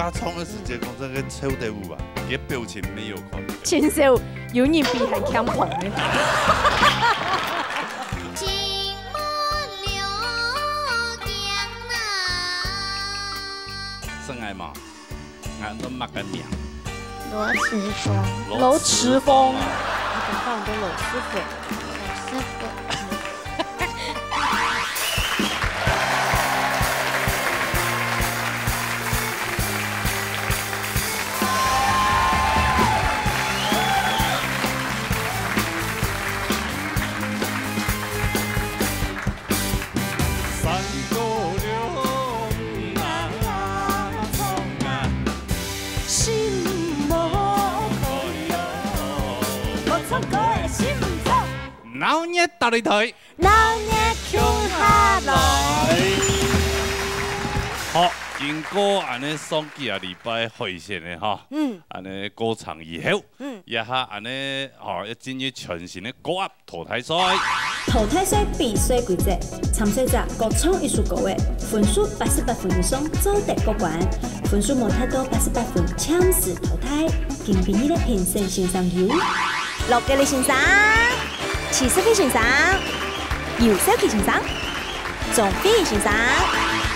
加葱的时间，讲这个臭豆腐吧，你表情没有看。禽兽有人比还强狂的。真爱嘛，俺都骂个名。罗池峰，楼池峰，我等到很多老师傅，老师傅。老热打擂台，老热跳下來。好，經過安尼雙幾啊禮拜開線嘅哈，安尼歌唱以後，一下安尼哦，要進入全新嘅歌樂淘汰賽。淘汰賽比賽規則：參賽者各創一首歌嘅分數88分以上做得過關，分數冇達到88分強勢淘汰。經評議嘅評審先生有樂嘅李先生。齊色飛先生、姚小琪先生、仲飛先生，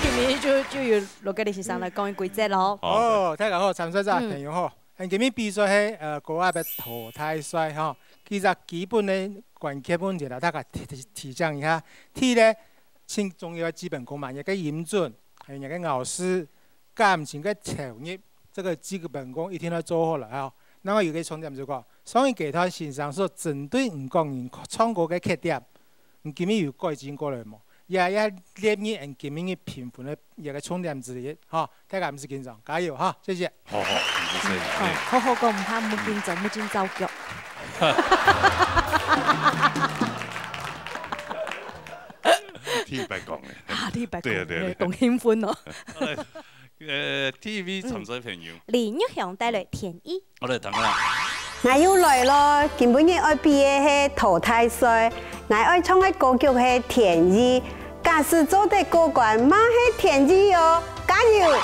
今日就由羅吉利先生來講規則咯。哦，大家好，參賽者朋友好。今日比賽係歌樂嘅淘汰賽吼，其實基本嘅關鍵問題啦，大家提講一下。第一咧，先重要嘅基本功嘛，一個音準，還有一個咬字、感情嘅投入，這個基本功一定要做好了啊。然後有個重點就講，所以其他先生所針對唔講人唱歌嘅缺點，今日有改進過來冇？也列入今日嘅評分嘅一個重點之一，哈！大家唔使緊張，加油哈！謝謝。好好，唔該晒。好好講唔怕，冇緊張，冇緊走腳。聽白講嘅。啊，聽白講。對啊對啊。懂興奮咯。TV 參賽朋友。李玉祥帶來田一。我哋等下。我要來咯，根本嘅愛比嘅係淘汰賽，我愛唱嘅歌曲係田一，假使做得過關，嘛係田一喲，加油！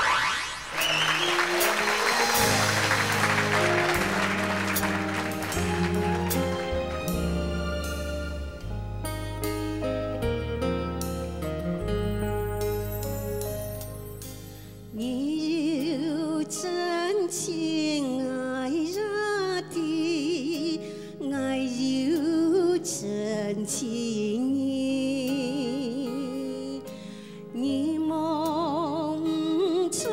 你有真情愛熱的，愛有真情意，你夢出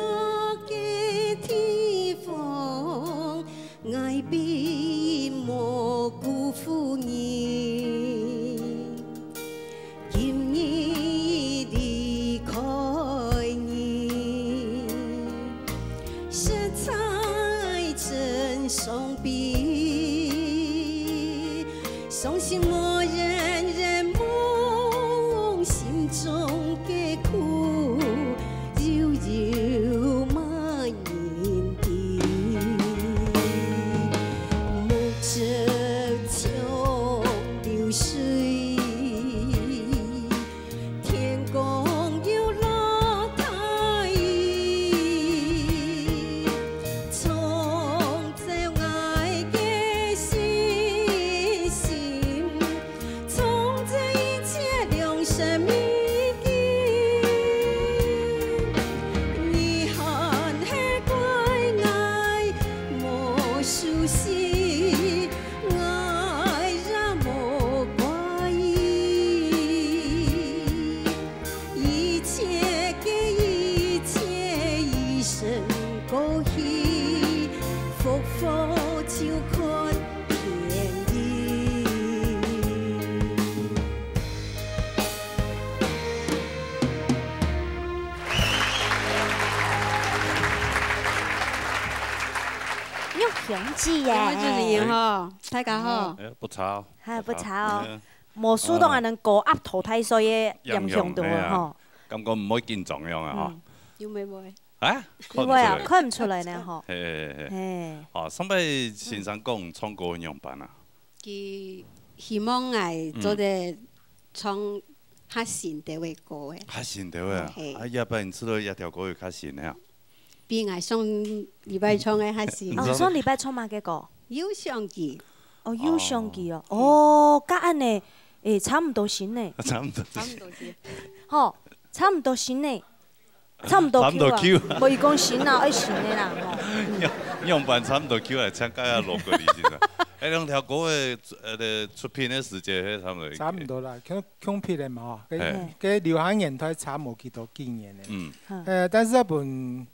嘅地方，愛必莫辜負你，今日離開你，實在真傷悲，傷心莫人人夢，心中嘅苦，悠悠蔓延地，目着秋流水，天公有落太意，從這愛嘅信心，從這一切良生秘境，你看係怪愛莫熟悉，愛讓莫怪異，一切嘅一切一生過去，復復就看天意。玉祥子耶，我就是哈，大家好。不差。係不差哦。無輸到係能歌樂淘汰賽嘅影響到啊！吼。感覺唔可以見狀樣啊！有妹妹。啊？有冇啊？看唔出來呢？吼。係。哦，上擺先生講唱歌樣辦啊？佢希望我做啲唱較新啲嘅歌嘅。較新啲啊！啊，要不然知道一條歌要較新嘅啊？比我上礼拜唱的还是哦，上礼拜唱嘛，嘅歌。有相机。哦，有相機哦。哦，甲安尼，誒，差唔多新呢。差唔多。是。吼，差唔多新呢。差唔多 Q 啊。無伊講新啊，愛新的啦。用版差唔多 Q 來參加下錄過你先啦。誒，兩條歌嘅出片嘅時間，差唔多。差唔多啦，強片嘅嘛，佢流行年代差冇幾多經驗嘅。但是一本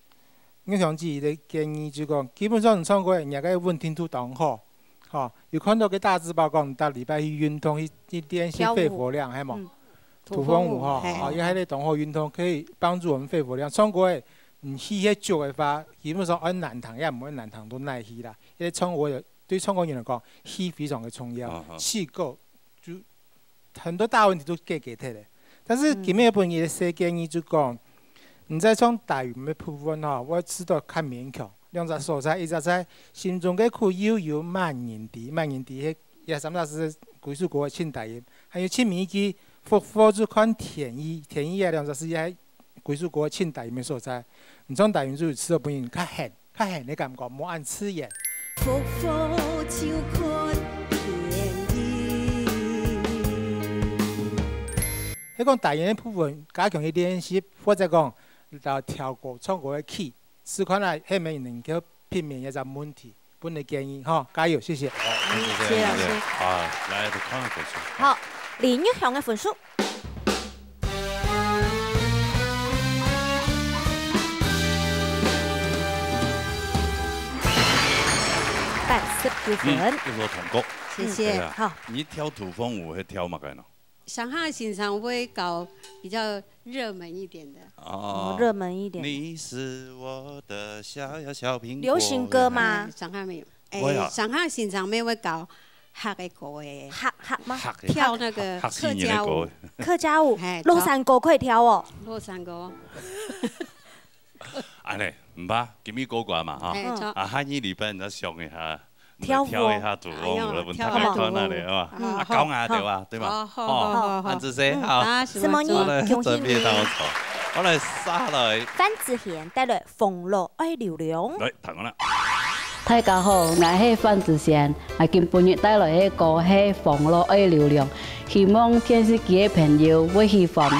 影相機嘅建議就講，基本上唱歌人家嘅穩定度當好。吼，有看到個大字報講，到禮拜去運動去練習肺活量，係冇？土風舞吼，因為喺啲當好運動可以幫助我們肺活量。唱歌唔氣喺足嘅話，基本上按難堂也唔按難堂都耐氣啦。因為唱歌對唱歌人嚟講，氣非常嘅重要，氣夠就很多大問題都解決嘅。但是今日一本嘢寫建議就講，唔再唱大語嘅部分吼，我知道較勉強。兩隻所在，一隻在心中嘅苦悠悠萬年地，萬年地迄也三隻是歸屬國嘅清大音，還有清明記復活就看天意，天意也兩隻是喺歸屬國嘅清大音嘅所在。唔唱大音就吃到本人較鹹嘅感覺，冇按刺眼。復活就看天意。迄講大音嘅部分加強去練習，或者講就跳過唱歌嘅 key。試看下，係咪能夠避免一隻問題？本嚟建議，哈，加油，謝謝。謝謝老師。啊，來，就看下分數。好，林玉祥嘅分數。89分。就說通過。謝謝。好。你跳土風舞係跳乜嘅呢？上海欣賞會搞比較熱門一點的。哦，熱門一點。你是我的小蘋果。流行歌嗎？上海沒有。上海欣賞會搞客嘅歌誒。客嗎？跳那個客家舞。客家舞。落山歌可以跳哦。落山歌。安尼，唔怕，今日過關嘛哈。下一禮拜咱上一下。跳一下土風舞啦，問大家看下嚟啊嘛，高雅對吧？對嘛？哦，范子嫻，好，什麼呢？準備到錯，我嚟沙來。范子賢帶來《風落愛流浪》。來，彈我啦。大家好，我係范子賢，我今半日帶來嘅歌係《風落愛流浪》，希望電視機嘅朋友會喜歡。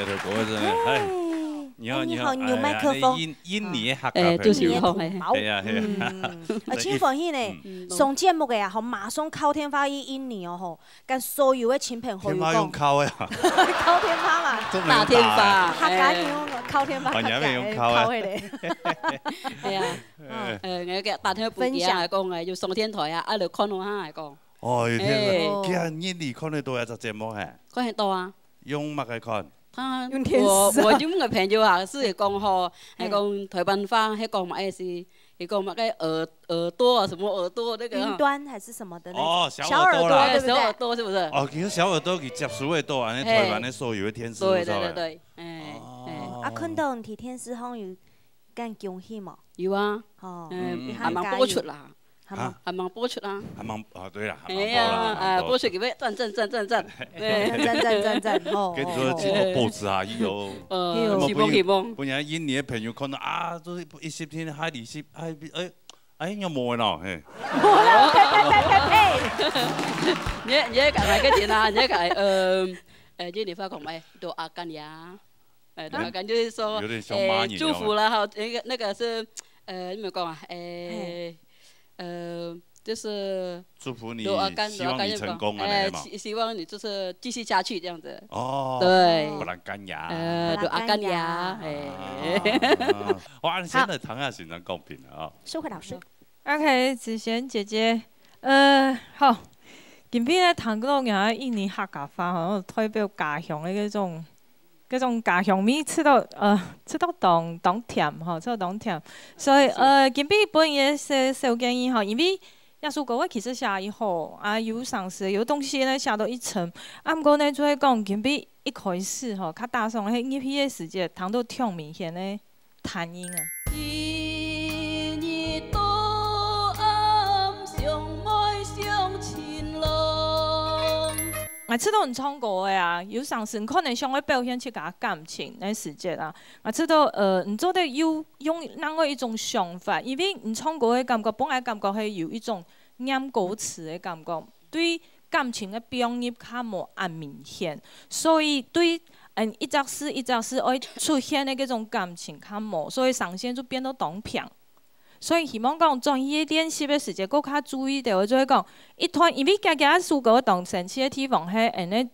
的头国真的，哎，你好，有麦克风，印尼客家朋友，就是係啊，真歡喜呢！上節目嘅啊，吼馬上靠天花去印尼哦吼，跟所有嘅親朋好友講。用靠呀？靠天花嘛，大天花，客家用靠天花，客家用靠嘅。係啊，我嘅大天分享嚟講誒，要上天台啊，就看到下嚟講。哦，天啊！其實印尼看得到一隻節目係？看得到啊。用乜嘅看？我有個朋友啊，是講吼，係講台灣話，係講乜嘢是？係講乜嘅耳朵啊，什麼耳朵那個？雲端還是什麼的？哦，小耳朵啦，小耳朵是不是？哦，其實小耳朵佢接觸會多，安尼台灣的所有的天師，對，啊，看到你天師好有干恭喜嘛？有啊，還蠻播出啦。還蠻播出啦，還蠻啊，對啦，哎呀，播出幾位讚，讚，哦，跟住這個報紙啊，希望，本來印尼嘅朋友看到啊，都10天海20，哎，有冇呢？嘿，你講係個點啊？你講印尼話講咩？都阿干呀，都阿干就是說，祝福啦，哈，那個是你們講啊，就是祝福你，希望你成功啊！希望你就是繼續下去這樣子。哦，對，不然乾牙，都阿乾牙，哇，你現在談下現場公平啊！淑慧老師 ，OK， 子賢姐姐，好，今邊咧談到嘅印尼客家話，吼，代表家鄉嘅嗰種家鄉味，吃到當甜吼，吃到當甜，所以今邊本嘢小建議吼，因為耶穌國其實寫以後啊有嘗試有東西咧寫到一層，啊毋過咧就係講今邊一開始吼，較大上迄入去嘅時節，聽到挺明顯嘅彈音啊。我知道你唱歌嘅啊，有嘗試可能想要表現自家感情嘅時節啊。我知道你做得有用另外一種想法，因為你唱歌嘅感覺，本來感覺係有一種念歌詞嘅感覺，對感情嘅表現較冇咁明顯，所以對一隻詩愛出現嘅嗰種感情較冇，所以上線就變到當平。所以希望講專業練習嘅時節，佫較注意到，就係講一團，因為家家數個當神奇嘅地方係安尼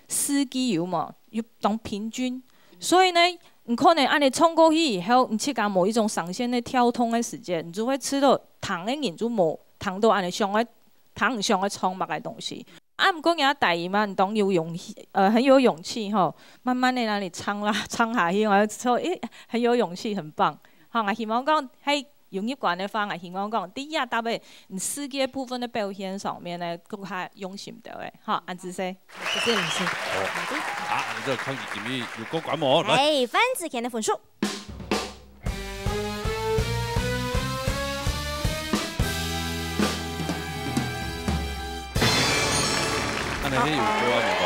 四季有嘛，要當平均，所以呢，你可能安尼衝過去以後，你自家冇一種上線嘅跳通嘅時節，你就會知道彈嘅人就冇彈到安尼上嘅彈唔上嘅創物嘅東西。啊，唔過而家第二嘛，你當有勇氣，很有勇氣吼，慢慢地那裡唱啦，唱下去，我說很有勇氣，很棒。好，我希望講喺用業慣嘅方，我希望講第一搭喺你司機部分嘅表現上面咧，更加用心到嘅。好，安子生，謝謝老師。好，你這個抗疫今日有過關冇？來，范子賢嘅分數。安尼有過啊冇過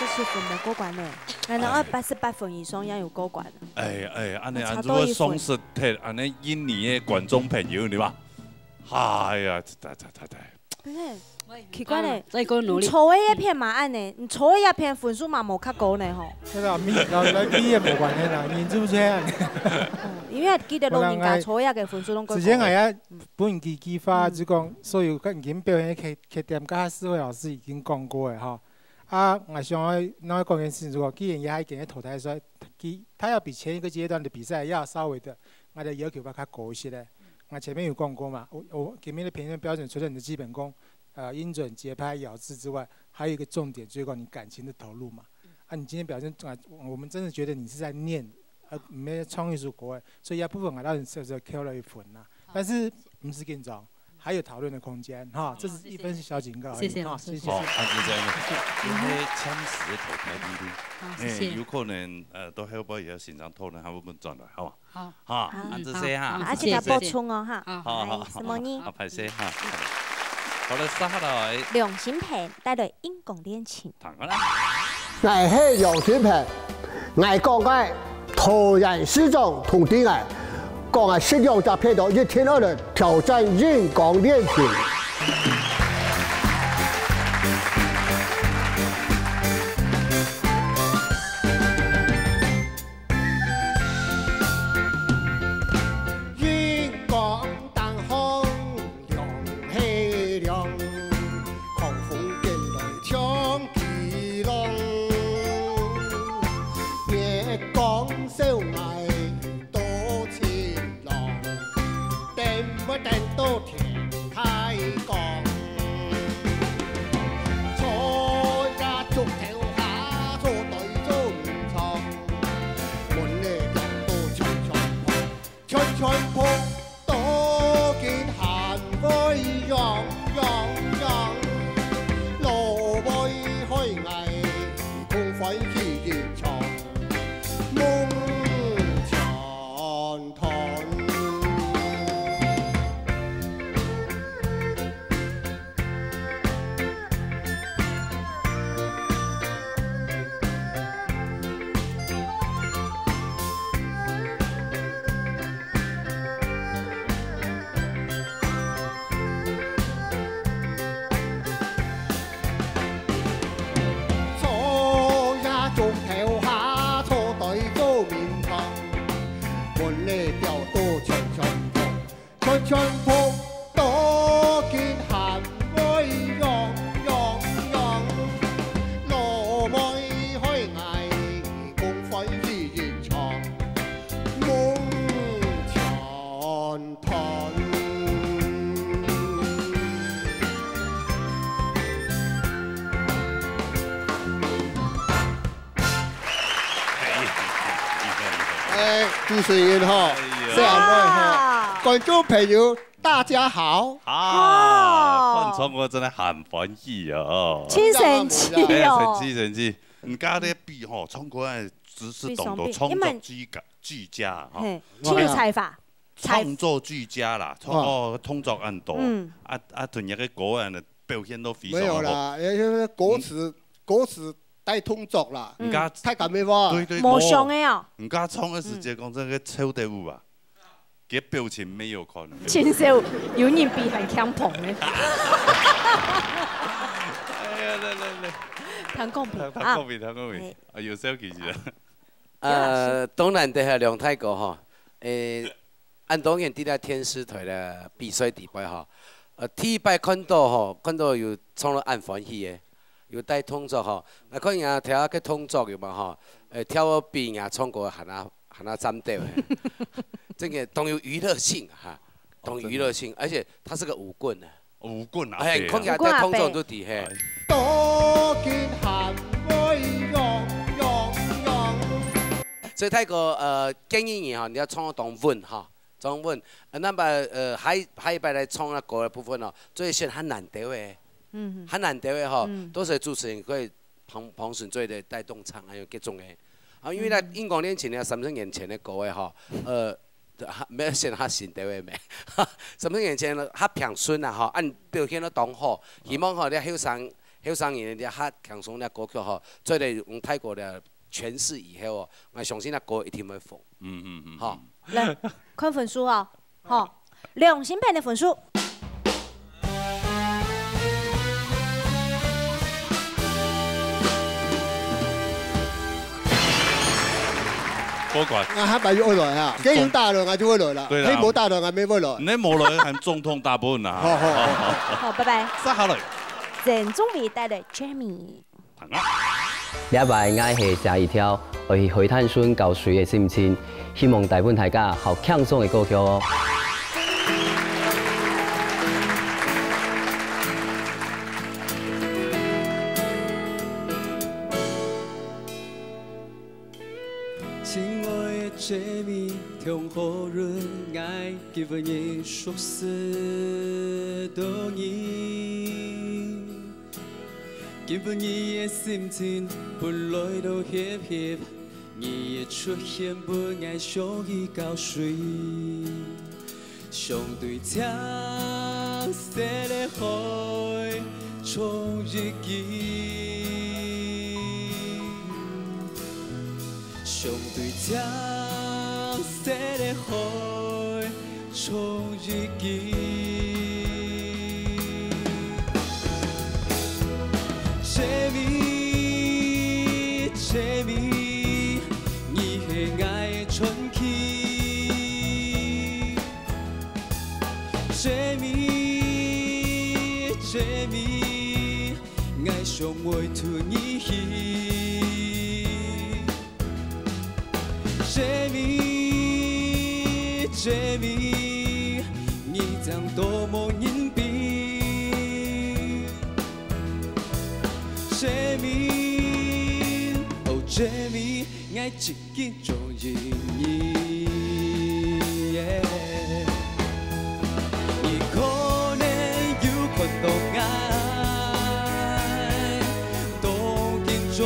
？87分冇過關咧，然後88分以上也有過關。安尼如果雙實體，安尼印尼嘅觀眾朋友，你話，哎呀，不是，奇怪咧，你錯嘅一片嘛安呢？你錯嘅一片分數嘛冇較高呢吼。係啦，咪也冇關係啦，你知唔知啊？因為記得老人家錯嘅分數攏高。之前係啊，本期計劃就講所有已經表現嘅缺點，家四位老師已經講過嘅吼。啊，我想要講件事，如果既然也係已經淘汰賽，他要比前一個階段的比賽要稍微的，我的要求比較高一些咧。我前面有講過嘛，我前面的評分標準除了你的基本功，音準、節拍、咬字之外，還有一個重點，就是講你感情的投入嘛。啊，你今天表現我們真的覺得你是在念，沒唱一首歌，所以一部分我當然是扣了一分啦。但是不是緊張。還有討論的空間，哈，這是一分小警告。謝謝老師。好，安子生，因為簽詞嘅淘汰呢啲，有可能都喺嗰邊現場討論下會唔會轉來，好嘛？好，好，安子生哈，而且要補充哦，哈，好，什麼呢？好，排謝哈。好啦，接下來梁心平帶來英共戀情。談過啦。我係梁心平，我講嘅突然失蹤同啲嘅。講啊，適用在片頭1天2人挑戰英港戀情。等到天开光。坐呀竹头下，坐对做面床，门呢就到長長坡，多見閒灰揚揚揚，羅威開藝，公費氣熱床，夢長堂。長坡多見閒灰揚揚揚，羅威開藝，共費日月長，夢長談。主持人哈，謝謝哈。觀眾朋友，大家好！啊，看中我真係很歡喜哦！真神奇哦！神奇！唔家咧比吼，中國人只是懂得創作俱佳哈。青有才華，創作俱佳啦，創作很多。同一個國人嘅表現都非常好。沒有啦，歌詞帶創作啦。唔家太緊咩喎？對，冇上嘅哦。唔家創嘅時節講真嘅超得舞啊！嘅表情沒有可能。前少有人比很強捧嘅。哎呀，來，談公平，啊，有小其實。當然的係梁太哥哈，按當然啲咧天師台咧比賽地擺哈，第一擺看到有創咗按歡喜嘅，有帶動作哈，嗱可能啊睇下個動作有嘛哈，跳邊啊創過行啊站掉嘅。這個都有娛樂性哈，懂娛樂性，而且它是個舞棍啊，舞棍啊，哎，看起來在空中都底下。所以太過建議你哈，你要創當穩哈，當穩。那麼下一擺來創那個部分哦，最先很難得嘅，很難得嘅哈，都是主持人可以旁順做的帶動唱，還有各種嘅。啊，因為咧英國年前咧30年前的歌嘅哈，咩先較新潮嘅咩？30年前較平順啊，吼，按表現得當好，希望吼你後生人哋較輕鬆啲歌曲吼，做嚟用泰國嘅詮釋以後哦，我相信那歌一定會紅。好，來看分數啊，好，兩星盤的分數。過關。我還擺要來啊，既然大了我就會來啦，你冇大了我沒會來。你冇來係總統大本啊。好，拜拜。接下來，鄭中偉帶來 Jamie。禮拜我係寫一條為許探孫交水嘅心情，希望大本大家好輕鬆嘅歌曲哦。Jamie 聽好人愛，給份你熟悉的你，給份你的心情本來都協協，你的出現本愛像一溝水，相對青色的海從日記，相對青色的海從日記。Jamie，你係愛的傳奇。Jamie，愛上愛吐你氣。Jamie，你將多么隐蔽。Jamie， 哦 Jamie， 爱自己做人意。伊可能有看到爱，当今中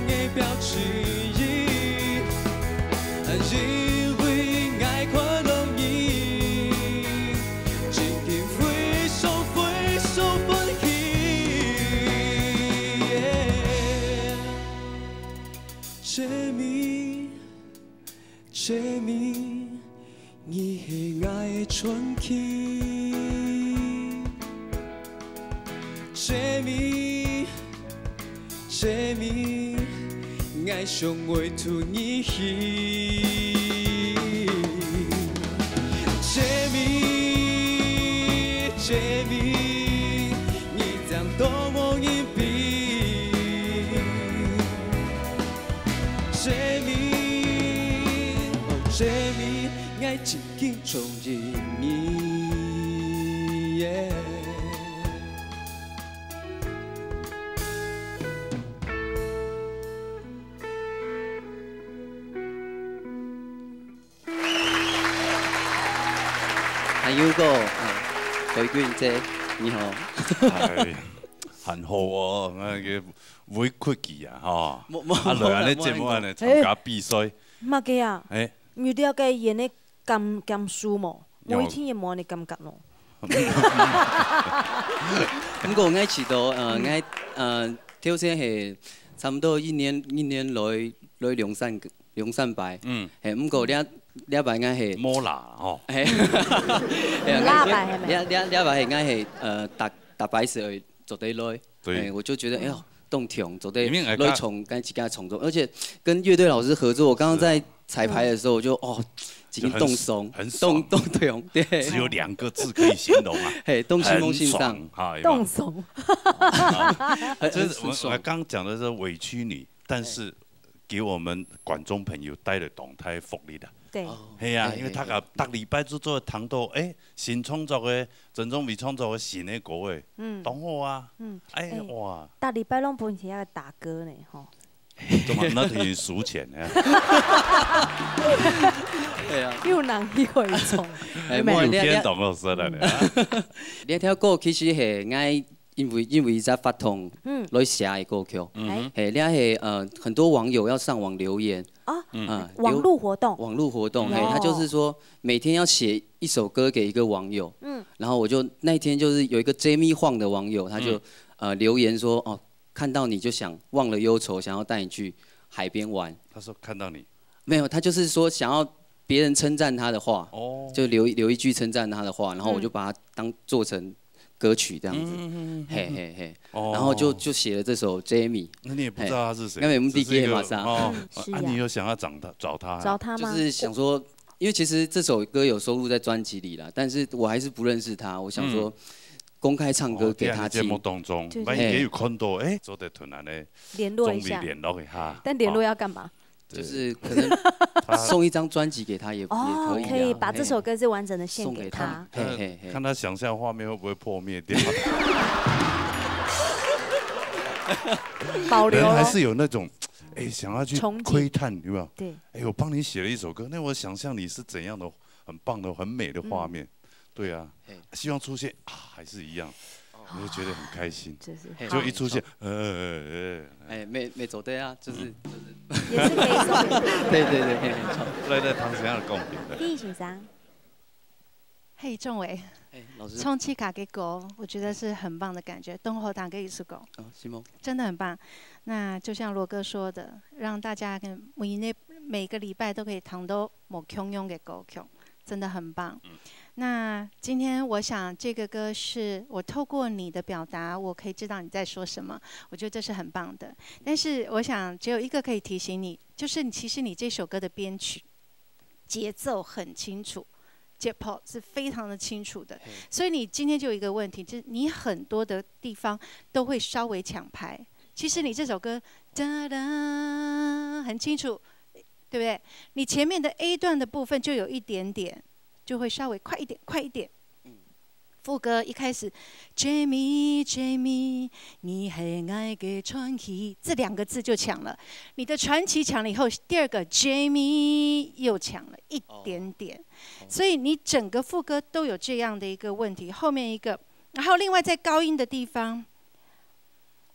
的表情。因为爱看到伊，真经非常非常欢喜。Jamie， 你是爱的传奇。Jamie， 爱上会吐你去。Jamie， 你将多么隐蔽。Jamie， 爱自己做人意。还有个回归姐，你好。很好哦，那个委屈己啊，吼。啊，来安尼节目安尼参加比赛。马哥啊，你了解演的甘肃无？每天也无安尼感觉咯。不过我爱知道，挑战是差不多一年来两三摆。不过了摆应该是摸啦吼。了摆系咪？了摆应该是大摆时做得来。对。我就觉得哎呦动听，做得来从跟几家从中，而且跟乐队老师合作，我刚刚在彩排的时候我就已经动松，很爽，动痛，对。只有2个字可以形容啊，嘿，动心梦心上，动松。就是我刚讲的是委屈你，但是给我们观众朋友带来动态福利的。对，系啊，因为他个逐礼拜都做糖豆，新创作的郑中伟创作的新的歌诶，当好啊，哇，逐礼拜拢分起个大歌呢，吼。那挺数钱的。对啊。又难以回从。有天懂我说了呢。这条歌其实是爱。因为在发通来写的歌曲，很多网友要上网留言网络活动，他就是说每天要写一首歌给一个网友，然后我就那天就是有一个 Jamie Huang 的网友，他就留言说看到你就想忘了忧愁，想要带你去海边玩。他说看到你没有，他就是说想要别人称赞他的话，就留一句称赞他的话，然后我就把它做成歌曲这样子，然后就写了这首 Jamie。那你也不知道他是谁？因为我们第一马上。你有想要找他？找他吗？就是想说，因为其实这首歌有收录在专辑里啦，但是我还是不认识他，我想说公开唱歌给他听。节目当中，万一也有看到，做得突然的联络一下，但联络要干嘛？就是可能送一张专辑给他也可以，可以把这首歌是完整的献给他。看他想象画面会不会破灭掉？保留还是有那种想要去窥探，有没有？对。我帮你写了一首歌，那我想象你是怎样的很棒的、很美的画面。对啊，希望出现还是一样。你会觉得很开心，就一出现，没走对啊，就是也是可以送给他。对，来唐先生共鸣的。第一欣赏，嘿，仲伟，老师，充气卡给狗，我觉得是很棒的感觉。东后党给一只狗，真的很棒。那就像罗哥说的，让大家跟每个礼拜都可以谈到某空用给狗熊，真的很棒。那今天我想这个歌是我透过你的表达，我可以知道你在说什么，我觉得这是很棒的。但是我想只有一个可以提醒你，就是其实你这首歌的编曲节奏很清楚，节奏是非常的清楚的。所以你今天就有一个问题，就是你很多的地方都会稍微抢拍。其实你这首歌哒哒很清楚，对不对？你前面的 A 段的部分就有一点点。就会稍微快一点，副歌一开始 ，Jamie Jamie， 你是我的传奇，这2个字就抢了。你的传奇抢了以后，第2个 Jamie 又抢了一点点，所以你整个副歌都有这样的一个问题。后面一个，然后另外在高音的地方，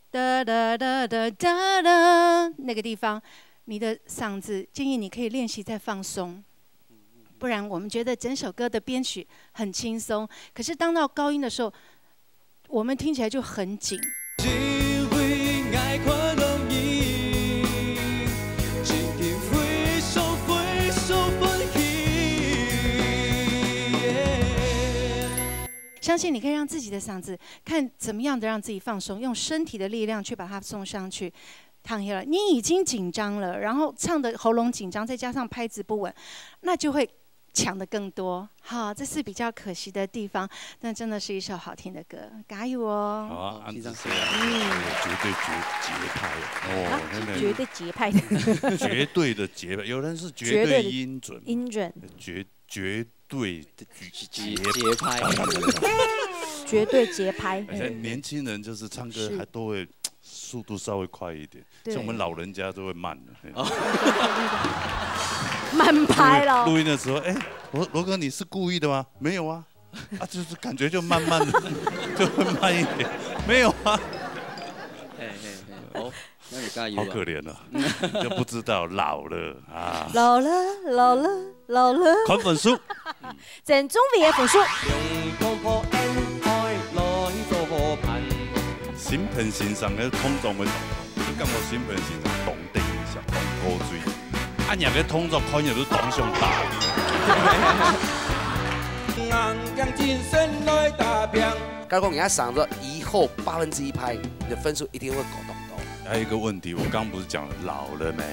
哒哒哒哒哒哒，那个地方，你的嗓子建议你可以练习再放松。不然我们觉得整首歌的编曲很轻松，可是当到高音的时候，我们听起来就很紧。相信你可以让自己的嗓子看怎么样的让自己放松，用身体的力量去把它送上去。躺下了，你已经紧张了，然后唱的喉咙紧张，再加上拍子不稳，那就会抢的更多。好，这是比较可惜的地方，但真的是一首好听的歌，加油哦！好啊，安子谁啊？绝对节拍哦，绝对节拍的，绝对的节拍，有人是绝对音准，绝对的节拍，绝对节拍。年轻人就是唱歌还都会速度稍微快一点，像我们老人家都会慢了。慢拍了。录音的时候，罗哥你是故意的吗？没有啊，就是感觉就慢慢的，就会慢一点，没有啊。好，那你加油。好可怜啊，就不知道老了啊。老了。看分数。郑中伟的分数。新片欣赏的通常的，你感觉新片欣赏动地影响动高水，按人个通作看入都动上大。刚刚人家想说以后1%拍，你的分数一定会搞动高。还有一个问题，我刚刚不是讲了老了没？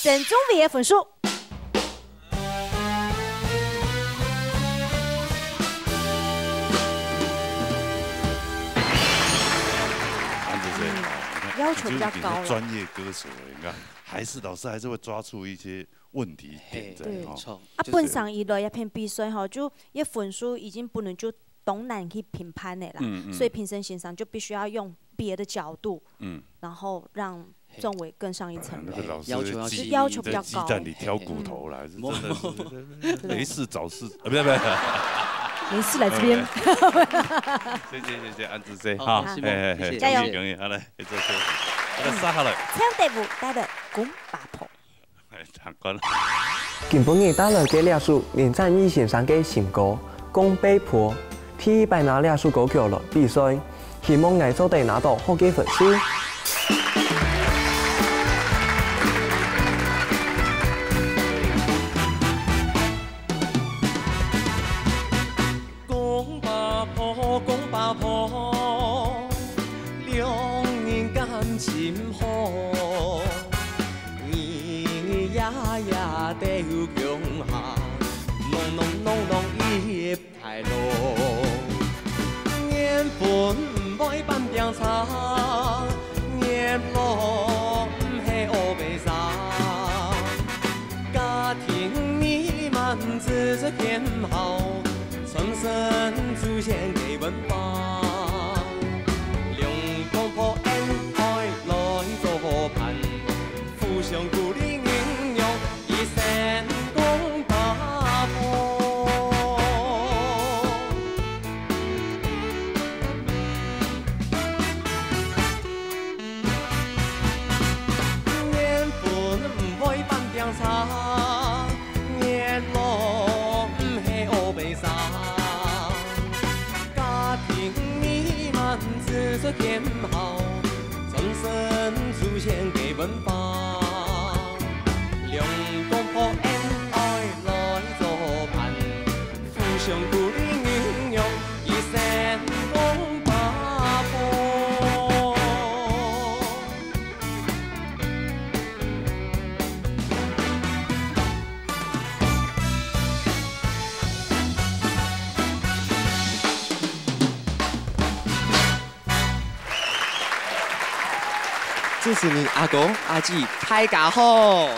郑中伟的分数。要求比较高了。专业歌手，你看，老师还是会抓出一些问题点在哈。本上伊来一篇比赛哈，就一分数已经不能就东南去评判的啦，所以评审欣赏就必须要用别的角度，然后让仲伟更上一层楼。要求比较高。鸡蛋里挑骨头啦，真的是没事找事，不是。没事来这边。谢谢安子 C 哈，加油！好嘞，你做些，好嘞，杀下来。唱第5带的公八婆。唱关了。今晡日打了嘅廖叔连战一线上嘅新歌《公八婆》，第100拿廖叔歌曲了比赛，希望藝組隊拿到好嘅分數。祝福你阿公阿姊大家好。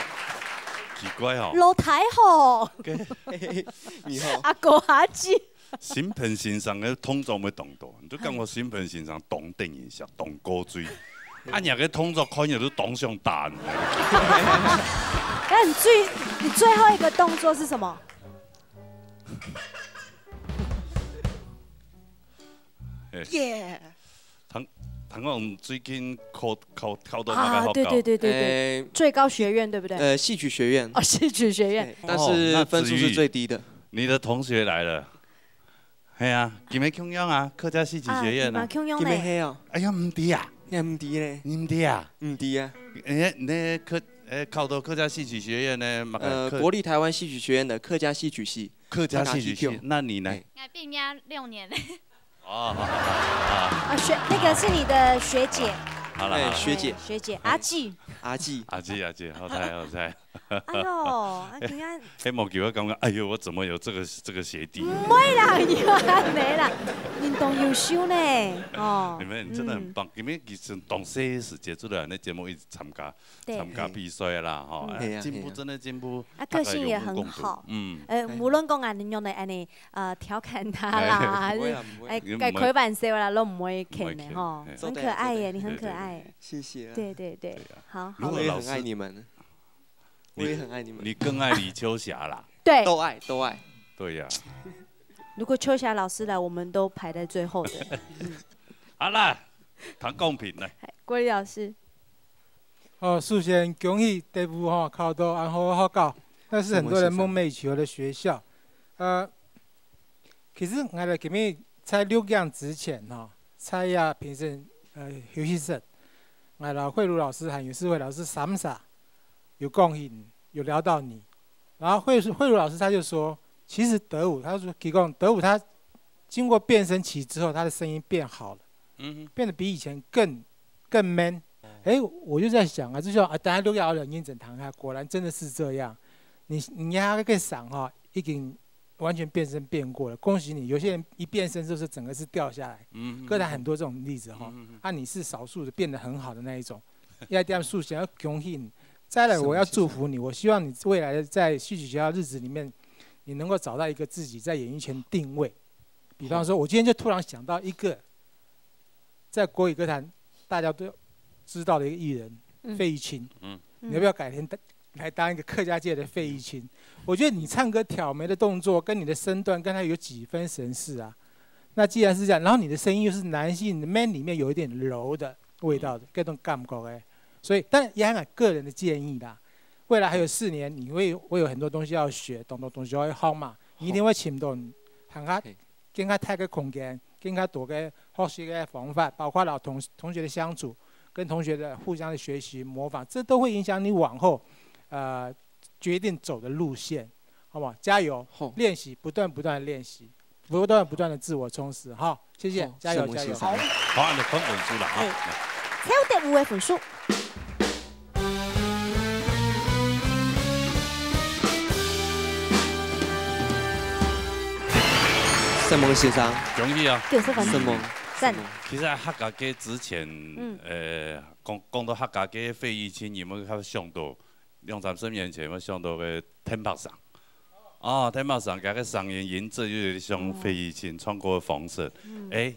奇怪哦。老太好。你好。阿公阿姊。新片先生嘅通常要动到，你就讲我新片先生动电影上动高水，啊，人嘅动作看起都动上弹。那你最后一个动作是什么？耶！唐讲最近考到哪个学校？对，最高学院对不对？戏曲学院。哦，戏曲学院。但是分数是最低的。你的同学来了。系啊，今日庆阳啊，客家戏曲学院啊。今日系啊。哎呀，唔对啊，唔对咧，唔对啊，唔对啊。你考到客家戏曲学院呢？国立台湾戏曲学院的客家戏曲系。客家戏曲系，那你呢？我毕业6年了。哦，那个是你的学姐。好了，学姐阿姊，好猜。哎呦，今天。黑毛球我感觉，哎呦，我怎么有这个学弟？唔会啦，没啦，运动优秀呢。哦。你们真的很棒，因为其实懂些时节出来那节目一直参加比赛啦，哈，进步真的进步。个性也很好，无论讲你用嚟安尼调侃他啦，改开玩笑啦，都唔会肯的哈，很可爱耶，你很可爱。谢谢。对，好。我也很爱你们。我也很爱你们。你更爱李秋霞啦？对，都爱。对呀。如果秋霞老师来，我们都排在最后的。好啦，谈公平来。郭丽老师。首先恭喜第五考到安好学校，那是很多人梦寐以求的学校。其实我哋今日在6样之前蔡亚评审休息室，我哋慧茹老师和袁世慧老师3有共鸣，有聊到你。然后慧茹老师他就说，其实德武他说提供德武他经过变声期之后，他的声音变好了，变得比以前更 man。我就在想啊，就说大家6个人认真谈下，果然真的是这样。你那个嗓已经完全变声变过了，恭喜你！有些人一变声就是整个是掉下来，歌坛很多这种例子你是少数的变得很好的那一种，要这样数想要恭喜你。再来，我要祝福你，我希望你未来在戏曲学校日子里面，你能够找到一个自己在演艺圈定位。比方说，我今天就突然想到一个，在国语歌坛大家都知道的一个艺人费玉清，你要不要改天来当一个客家界的费玉清？我觉得你唱歌挑眉的动作跟你的身段跟他有几分神似啊。那既然是这样，然后你的声音又是男性 man 里面有一点柔的味道的，各种感觉所以，但也很个人的建议啦。未来还有4年，你会有很多东西要学，懂东西要好嘛。你一定会请到更加大的空间，更加多的学习的方法，包括老同学的相处，跟同学的互相的学习模仿，这都会影响你往后决定走的路线，好不好？加油，练习，不断的练习，不断的自我充实，好，谢谢，加油。好，你分本书了啊。还有第5位分数。盛蒙先生，恭喜啊！90分。盛蒙，赞。其实在客家街之前，讲到客家街费玉清有没有较上到2-3年前有没有上到个天白上？天白上，个上演银质又有像费玉清唱过的方式，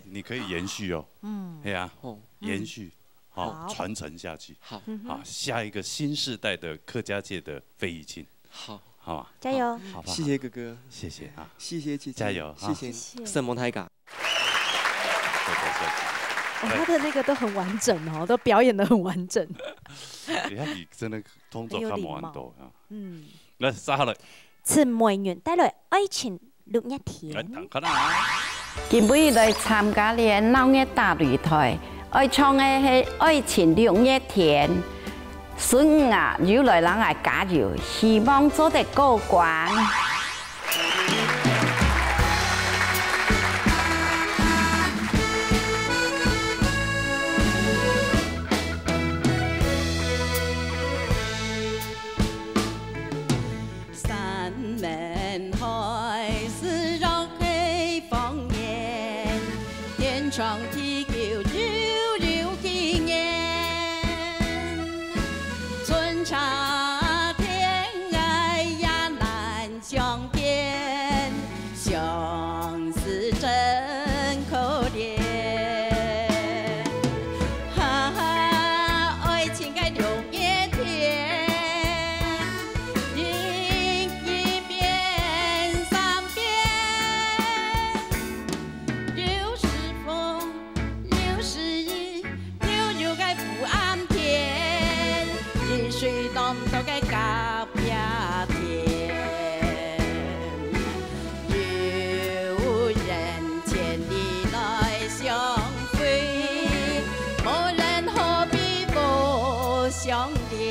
你可以延续哦。对啊，延续，好传承下去。好，下一个新世代的客家界的费玉清。好。好吧，加油！好吧，谢谢哥哥，谢谢啊，谢谢姐姐，加油！谢谢盛蒙太嘎。他的那个都很完整哦，都表演得很完整。你看你真的通作看不完多啊。来，杀了。陈梅园帶來愛情綠一田。今晡來參加了鬧熱大擂台，愛唱的係愛情綠一田。孫啊，要來人嚟加油，希望做得過關。三門開是讓黑放眼，天窗地久久留經驗。都该甲拼天，有人千里来相会，无人何必不相恋。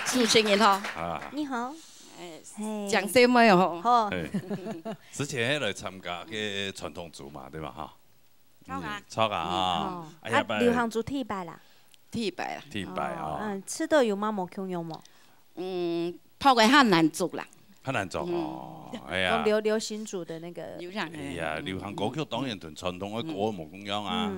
主持人好，你好，讲什么哟？好，之前来参加嘅传统组嘛，对吧？哈，炒啊，啊，流行组替摆啦，替摆啦，替摆啊，吃到有吗？冇共用冇？泡个汉难做啦，汉难做哦，哎呀，流行组的那个，哎呀，流行歌曲当然同传统嘅歌冇共样啊。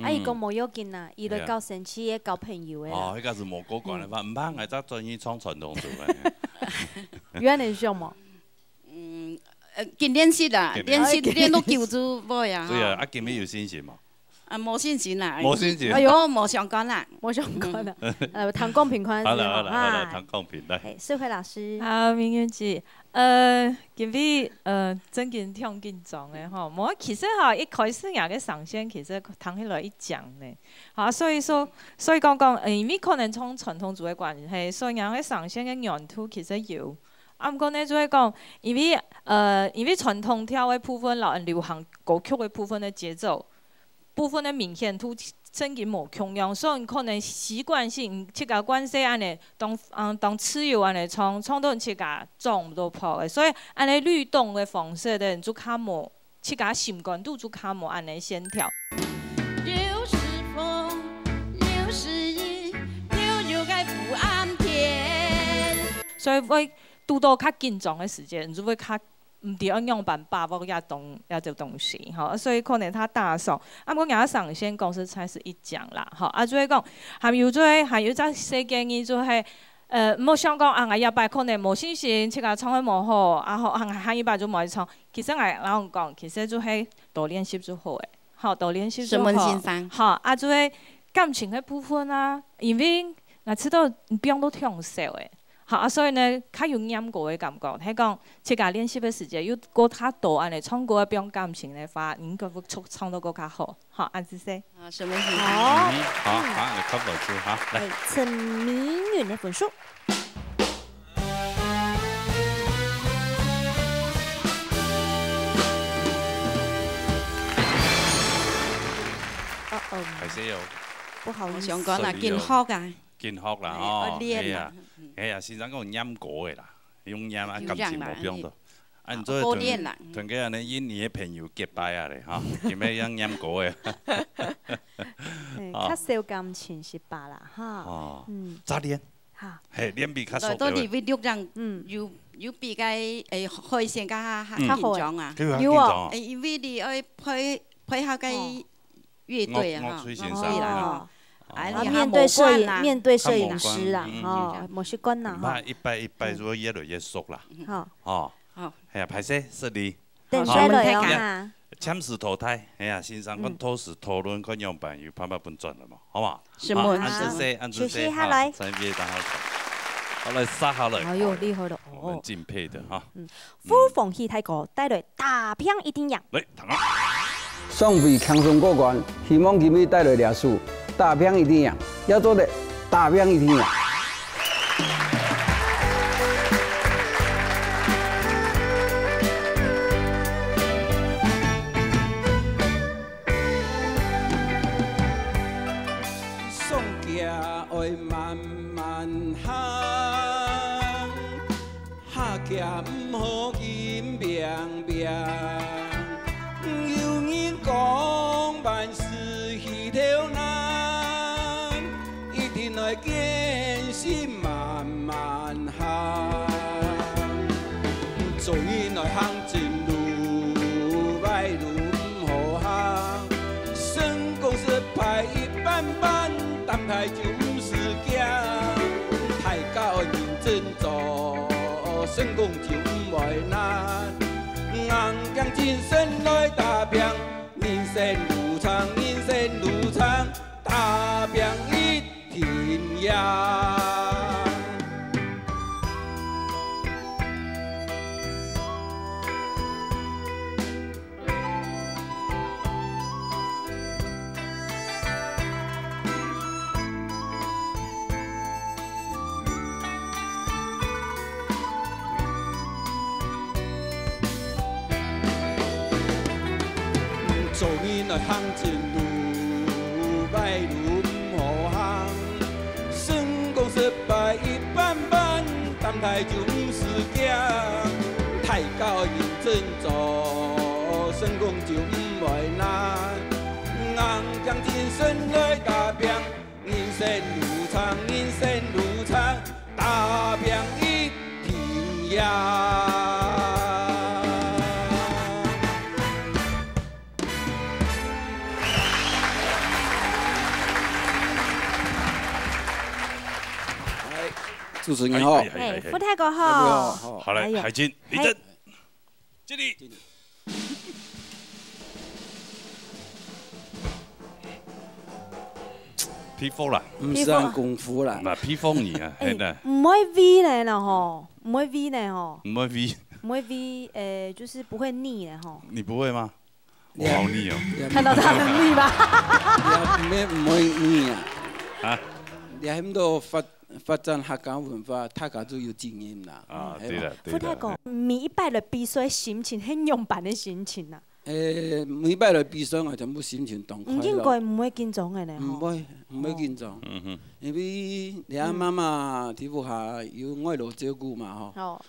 啊，伊讲冇要紧啦，伊来交生气嘅交朋友嘅。哦，迄个是无歌管的话，唔怕我则专业唱传统组嘅。原来上冇？今练习啦，练到九组无呀。对啊，啊今日有信心嘛？冇信心啦。冇信心。哎呦，冇相干啦，冇相干啦。谈公平宽。好了，谈公平来。社会老师。好，明月姐。今日真紧挺紧张的吼，我其实哈一开始也个上线，其实谈起来一讲呢，好，所以讲，因为可能从传统组的关系，所以个上线的源头其实有。啊，毋过呢，就会讲，因为传统跳的部分，流行歌曲的部分的节奏，部分的明显度。真紧无共样，所以可能习惯性去甲关系安尼当次要安尼唱到去甲撞唔到破的，所以安尼律动的方式的就较无去甲心感度就较无安尼线条。又是风，又是雨，又该不安天。所以会拄到较紧张的时间，就会较。唔对，用版把握这东西，好，所以可能他大手，啊，我讲上线公司才是一讲啦，好，啊，就会讲，还有在世建议就系，冇想讲啊，一摆可能冇信心，去甲唱得冇好，啊好，下一摆就冇去唱，其实我讲，其实就系多练习就好诶，好，多练习就好。什么先生？好，啊，就系感情的部分啊，因为我知道不用都挺少诶。好啊，所以呢，较有黏过的感觉。迄讲，去甲练习的时间又过较多，安尼唱歌不用感情的话，应该会唱到更较好。好，安子说。啊，什么意思？好，好，你看老师哈，来。陈明远的分数。还是有。不好意思。上讲啦，健康啊。健康啦，哦，哎呀，先生讲染过的啦，用染啊，感情无变到。啊，你做同个安尼印尼的朋友结拜啊咧，哈，今日用染过的。较少感情是吧啦，哈。哦。早练。哈。嘿，练比较熟。到你会六张，有比个开线较紧张啊。有啊。因为你要配合个乐队啊，乐先生。面对摄影师啦，哦，冇习惯啦，哈。一拜如果越来越熟啦。好。哦。系啊，歹势，是你。等下来啊。签时淘汰，哎呀，先生，阮讨时讨论看样办，有办法分转了嘛，好嘛？什么？按这些，下来。三边打好。好来，杀下来。哎呦，厉害了！我们敬佩的哈。呼凤戏太歌带来大片一定赢。来，唐啊！双倍轻松过关，希望今日带来历史。大片一定赢，要做的大片一定赢。送行会慢慢行，徛唔好紧命命。有人讲万事起头难，一定要坚信慢慢行。做人来行前路，歹路唔好行。成功失败一般般，但歹就唔是惊。太高认真做，成功就唔会难。硬强精神来打拼，人生路长，人生路长，打拼一定赢。做人来行前路，歹路唔好行。成功失败一般般，但歹就唔是惊。太高认真做，成功就唔会难。硬强精神来打拼，人生路长，人生路长，打拼一定赢。主持人好，哎，傅太哥好，好嘞，海金，立正，敬礼。披风啦，唔是按功夫啦，唔披风你啊，系的。唔会 V 呢吼，唔会 V 呢吼，唔会 V， 唔会 V，就是不会腻呢吼。你不会吗？我好腻哦。看到他很腻吧？唔会腻啊。啊？你喺度发展客家文化，大家都有经验啦。啊，对啦，对傅太公，每一摆来比赛心情很勇敢的心情呐。每摆来比赛我全部心情动快咯。应该唔会紧张的呢。唔会紧张。因为你阿妈妈伫屋下有我老照顾嘛吼。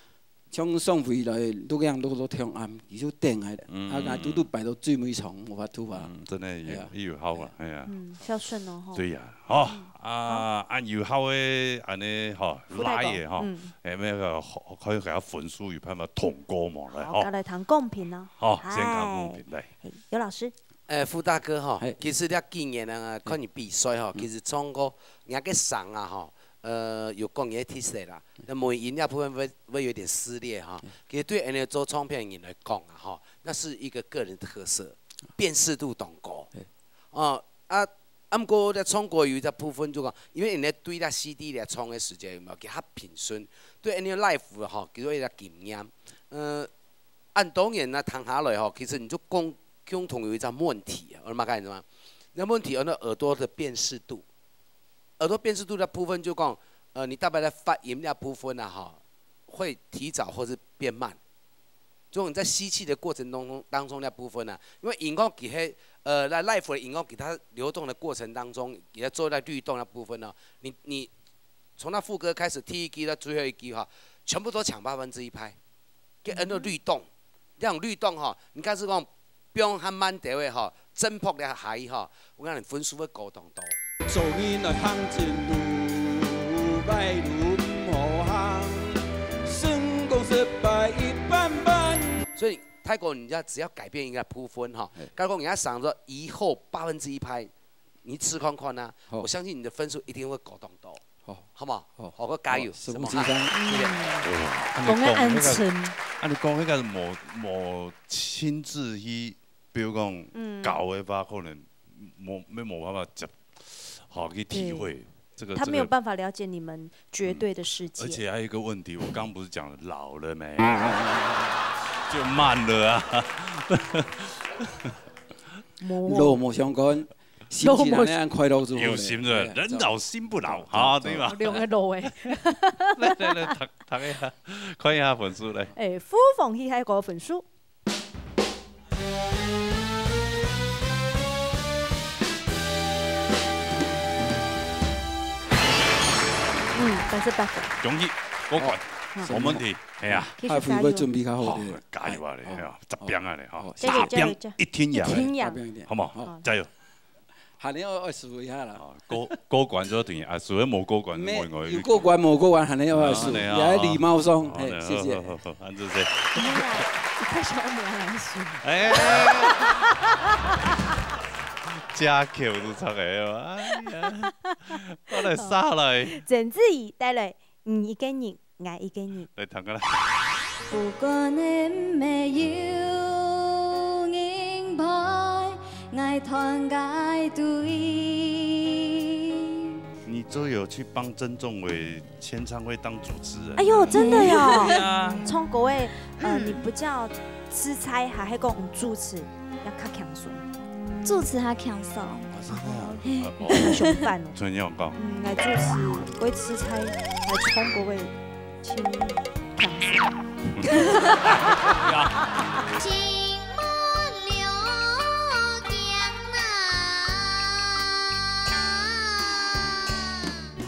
像送回来都样都听暗，伊就定下来，啊，拄摆到最尾床，无法突啊。真的有好啊，系啊。孝顺哦吼。对呀，好按有好的安尼吼来的吼，咩个可以给他分数有办法通过嘛来好，来谈公平啊。好，先谈公平来。尤老师。傅大哥吼，其实你今年啊看你比赛吼，其实唱歌人家个嗓啊吼。有讲嘢提示啦，那么音乐部分会有点撕裂哈。其实对人家做唱片人来讲啊哈，那是一个个人特色，辨识度懂高。过咧唱歌有一部分就讲，因为人家对咧 CD 咧唱的时间有没有给他平顺，对人家 live 哈叫做一个经验。按当然呢谈下来哈，其实你就共同有一张问题啊，我嘛讲什么？那问题那耳朵的辨识度。耳朵辨识度的部分就讲，你大概在发音那部分啊，哈，会提早或是变慢。就你在吸气的过程当中那部分呢，因为音乐给它在 live 的音乐给它流动的过程当中，给它做在律动那部分呢，你从那副歌开始第一句到最后一句哈，全部都抢1/8拍，给按照律动，这种律动哈，你开始讲标和慢调的哈，真朴的嗨哈，我讲你分数会高动多。做人来行前路，歹路唔好行，成功失败一般般。所以泰国人家只要改变一个部分哈，刚刚人家想说以后1/8拍，你吃看看呐，我相信你的分数一定会高动多。好嘛，好个加油，什么？讲个恩情。你讲迄个无亲自去，比如讲教的话，可能没办法接。好，去体会这个。他没有办法了解你们绝对的世界。而且还有一个问题，我刚不是讲了，老了没？就慢了啊。老莫相干，心情那样快乐就好。有心的，人老心不老，啊，对吧？两个老诶。来，读一下，看一下分数来。傅凤熙还个分数。88分。恭喜，过关。冇問題，係啊。下回要準備較好啲。加油啊你，係啊，十餅啊你，嗬，加油加油一天贏，好冇？加油！下年我試一下啦。過關咗定啊？如果冇過關，有過關冇過關，下年我試，也喺禮貌上，謝謝。好，安住先。太小我來試。哎，真巧都出嚟啊！哎呀，我嚟殺嚟。鄭智怡帶來一個人，愛一個人。嚟聽下啦。不過你沒有銀牌，愛團結對。你就有去幫曾仲偉簽唱會當主持人。哎呦，真的喲！對啊。從各位，你不叫吃菜，還係講主持，要較強順。主持較強順。上飯哦。仲有講。來主持，各位吃菜，來從各位請強順。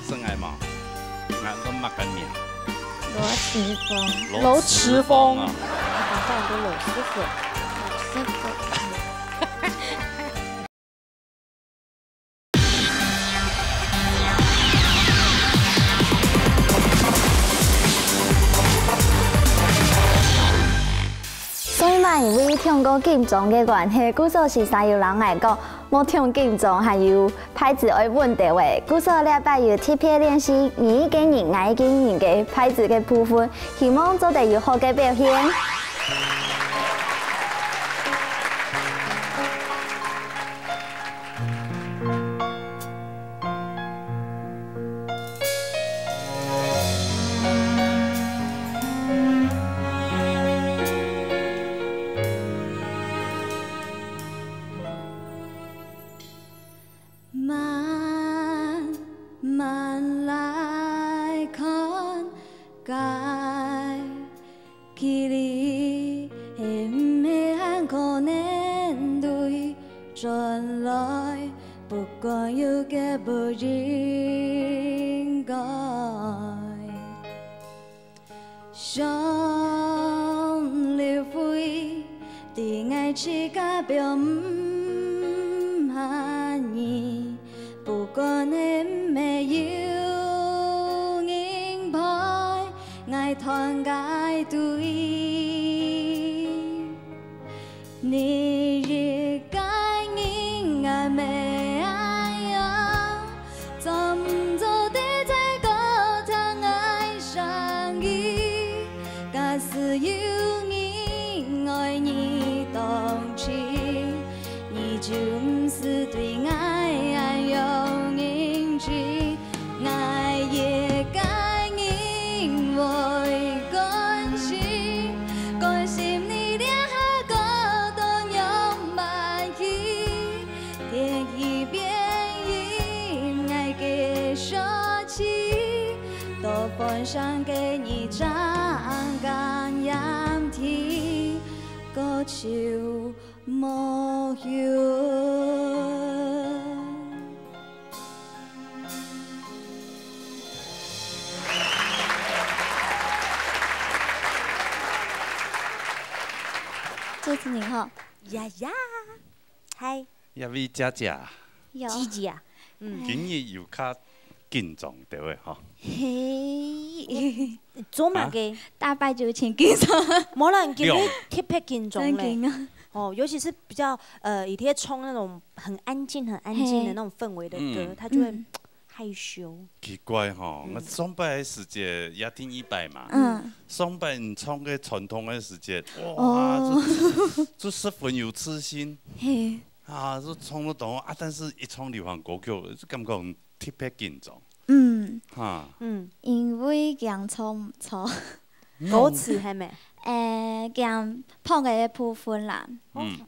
真愛嘛，俺都乜緊面。羅池峰。羅池峰。啊。我講很多羅師傅。羅師傅。所以嘛，因為唱歌緊張嘅關係，古時時常有人來講，冇唱緊張還有拍子愛問題嘅。古時禮拜有特別練習一個人、愛一個人嘅拍子嘅部分，希望做得有好嘅表現。想給你張干眼天，個笑無憂。主持人好，呀呀，嗨，一位姐姐，姐姐啊，今日又較緊張對喎，嗬。嘿，做乜嘅？大擺就請緊張，冇人叫你特別緊張嘞。啊！哦，尤其是比較以前衝那種很安靜、很安靜的那種氛圍的歌，他就會害羞。奇怪吼，我上擺嘅時節也聽一擺嘛。上擺你唱嘅傳統嘅時節，哇，就十分有自信。啊，就唱得到啊，但是一唱流行歌曲，就感覺特別緊張。因為佢唱唔錯。歌詞係咩？佢破嘅部分啦。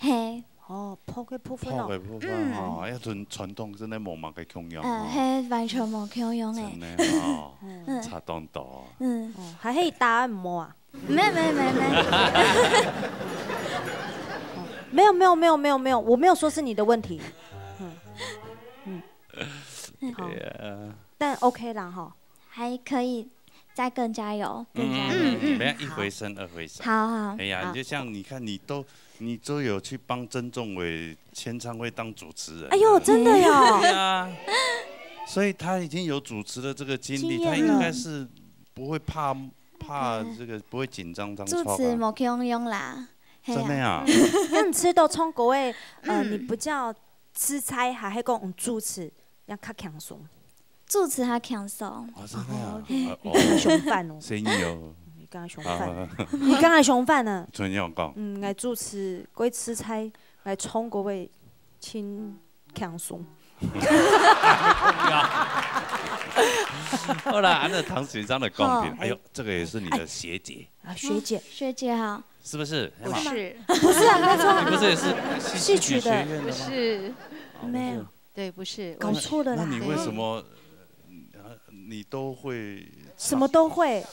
係。哦，破嘅部分哦。破嘅部分哦，一段傳統真係冇乜嘅腔樣。係完全冇腔樣嘅。真係哦，差當多。還可以答案冇啊？沒。沒有，我沒有說是你的問題。好，但 OK 啦哈，還可以再更加油，更加油。一回生二回熟。好好。哎呀，就像你看，你都有去帮曾仲伟签唱会当主持人。哎呦，真的哟。对啊。所以他已经有主持的这个经历，他应该是不会怕这个，不会紧张当主持莫用用啦。真的呀。那你吃到中国的你不叫吃菜，还是讲主持要较轻松？主持较轻松。真的呀。上饭哦。生意哦。你刚才上饭，你刚才上饭呢？怎样讲？来主持，过吃菜，来中国的轻轻松。后来按照唐学章的贡品，哎呦，这个也是你的学姐啊，学姐好，是不是？不是，不是啊，没错，你不是也是戏曲学院的吗？不是，没有，对，不是，搞错了啦。那你为什么你都会？什么都会？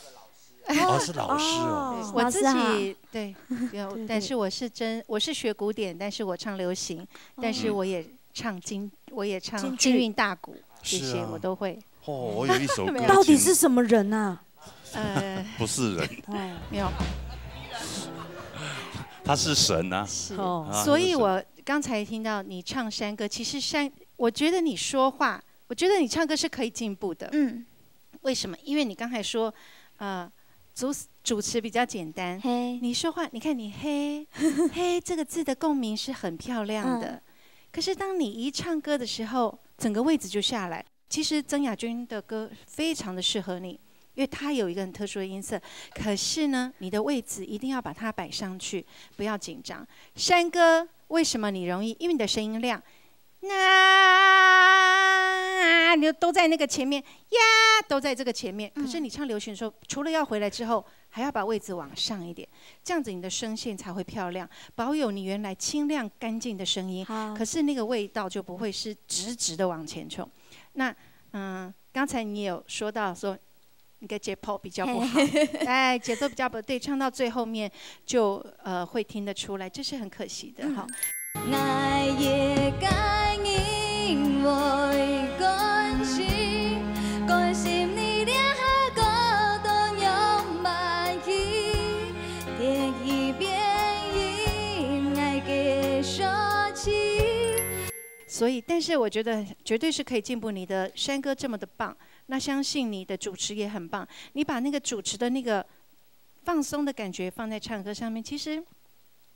哦，是老师哦。我自己对，有，但是我是学古典，但是我唱流行，但是我也唱京韵大鼓，这些我都会。哦，我有一首歌。到底是什么人啊？不是人。没有。他是神啊。是。所以我刚才听到你唱山歌，其实我觉得你说话，我觉得你唱歌是可以进步的。为什么？因为你刚才说，主持比较简单。你说话，你看你嘿这个字的共鸣是很漂亮的。可是当你一唱歌的时候，整个位置就下来。其实曾雅君的歌非常的适合你，因为它有一个很特殊的音色。可是呢，你的位置一定要把它摆上去，不要紧张。山歌为什么你容易？因为你的声音亮，你都在那个前面呀，都在这个前面。可是你唱流行的时候，除了要回来之后，还要把位置往上一点，这样子你的声线才会漂亮，保有你原来清亮干净的声音。可是那个味道就不会是直直的往前冲。那刚才你也有说到说你的节奏比较不好，节奏比较不对，唱到最后面就会听得出来，这是很可惜的哈。所以，但是我觉得绝对是可以进步。你的山歌这么的棒，那相信你的主持也很棒。你把那个主持的那个放松的感觉放在唱歌上面，其实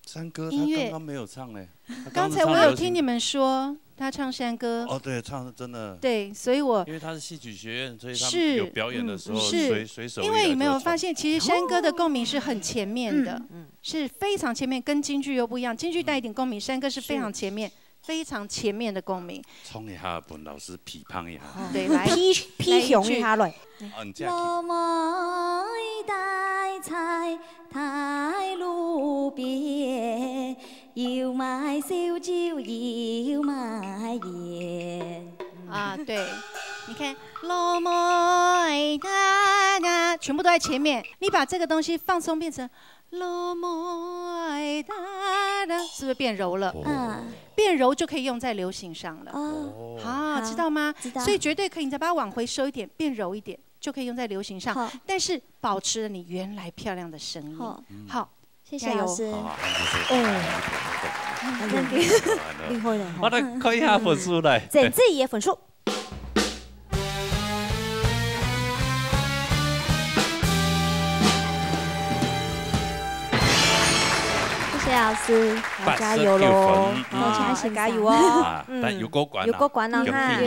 山歌他刚刚没有唱哎。刚才我有听你们说他唱山歌。哦，对，唱的真的。对，所以因为他是戏曲学院，所以他们有表演的时候随手。因为你没有发现，其实山歌的共鸣是很前面的，是非常前面，跟京剧又不一样。京剧带一点共鸣，山歌是非常前面。非常前面的共鸣，冲一下，本老师批判一下。对，来批雄一下来。我买大菜台路边，又买烧酒又买盐。对，你看，罗买大，全部都在前面。你把这个东西放松，变成罗买大，是不是变柔了？变柔就可以用在流行上了。好，知道吗？知道。所以绝对可以，你再把它往回收一点，变柔一点，就可以用在流行上。但是保持了你原来漂亮的声音。好，谢谢老师。厉害了。我来看一下分数来。整自己的分数。谢老师，加油喽！加油哦！但有过关有过关了哈！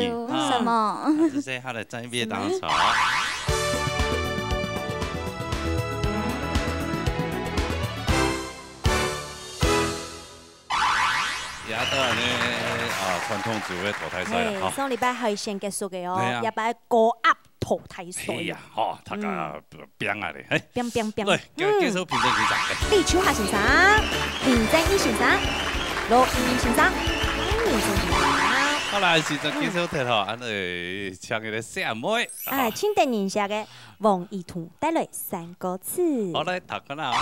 什么？这些他的专业当场。也到呢传统组的淘汰赛了哈。上礼拜係先結束嘅哦，禮拜歌鴨淘汰賽。係啊，大家拼啊咧，拼。來，繼續評審先生。李秋霞先生、林正義先生、羅毅先生、林先生。好啦，現在繼續睇下，唱嘅小妹。請等一下嘅王一彤帶來三個字。好嚟，讀緊啦。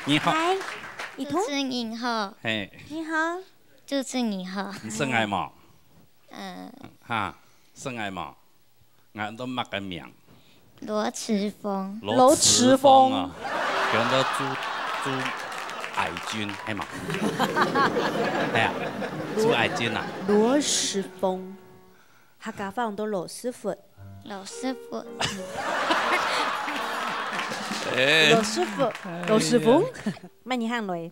你好。嗨，一彤。主持人你好。嘿。你好。主持人你好。你姓艾冇？哈，姓艾冇？俺都乜嘅名？罗池峰。罗池峰啊，叫做朱爱军，係嘛？係啊，朱愛軍啊。羅時豐，客家話用到羅師傅。羅師傅。羅師傅，羅師傅，乜嘢行嚟？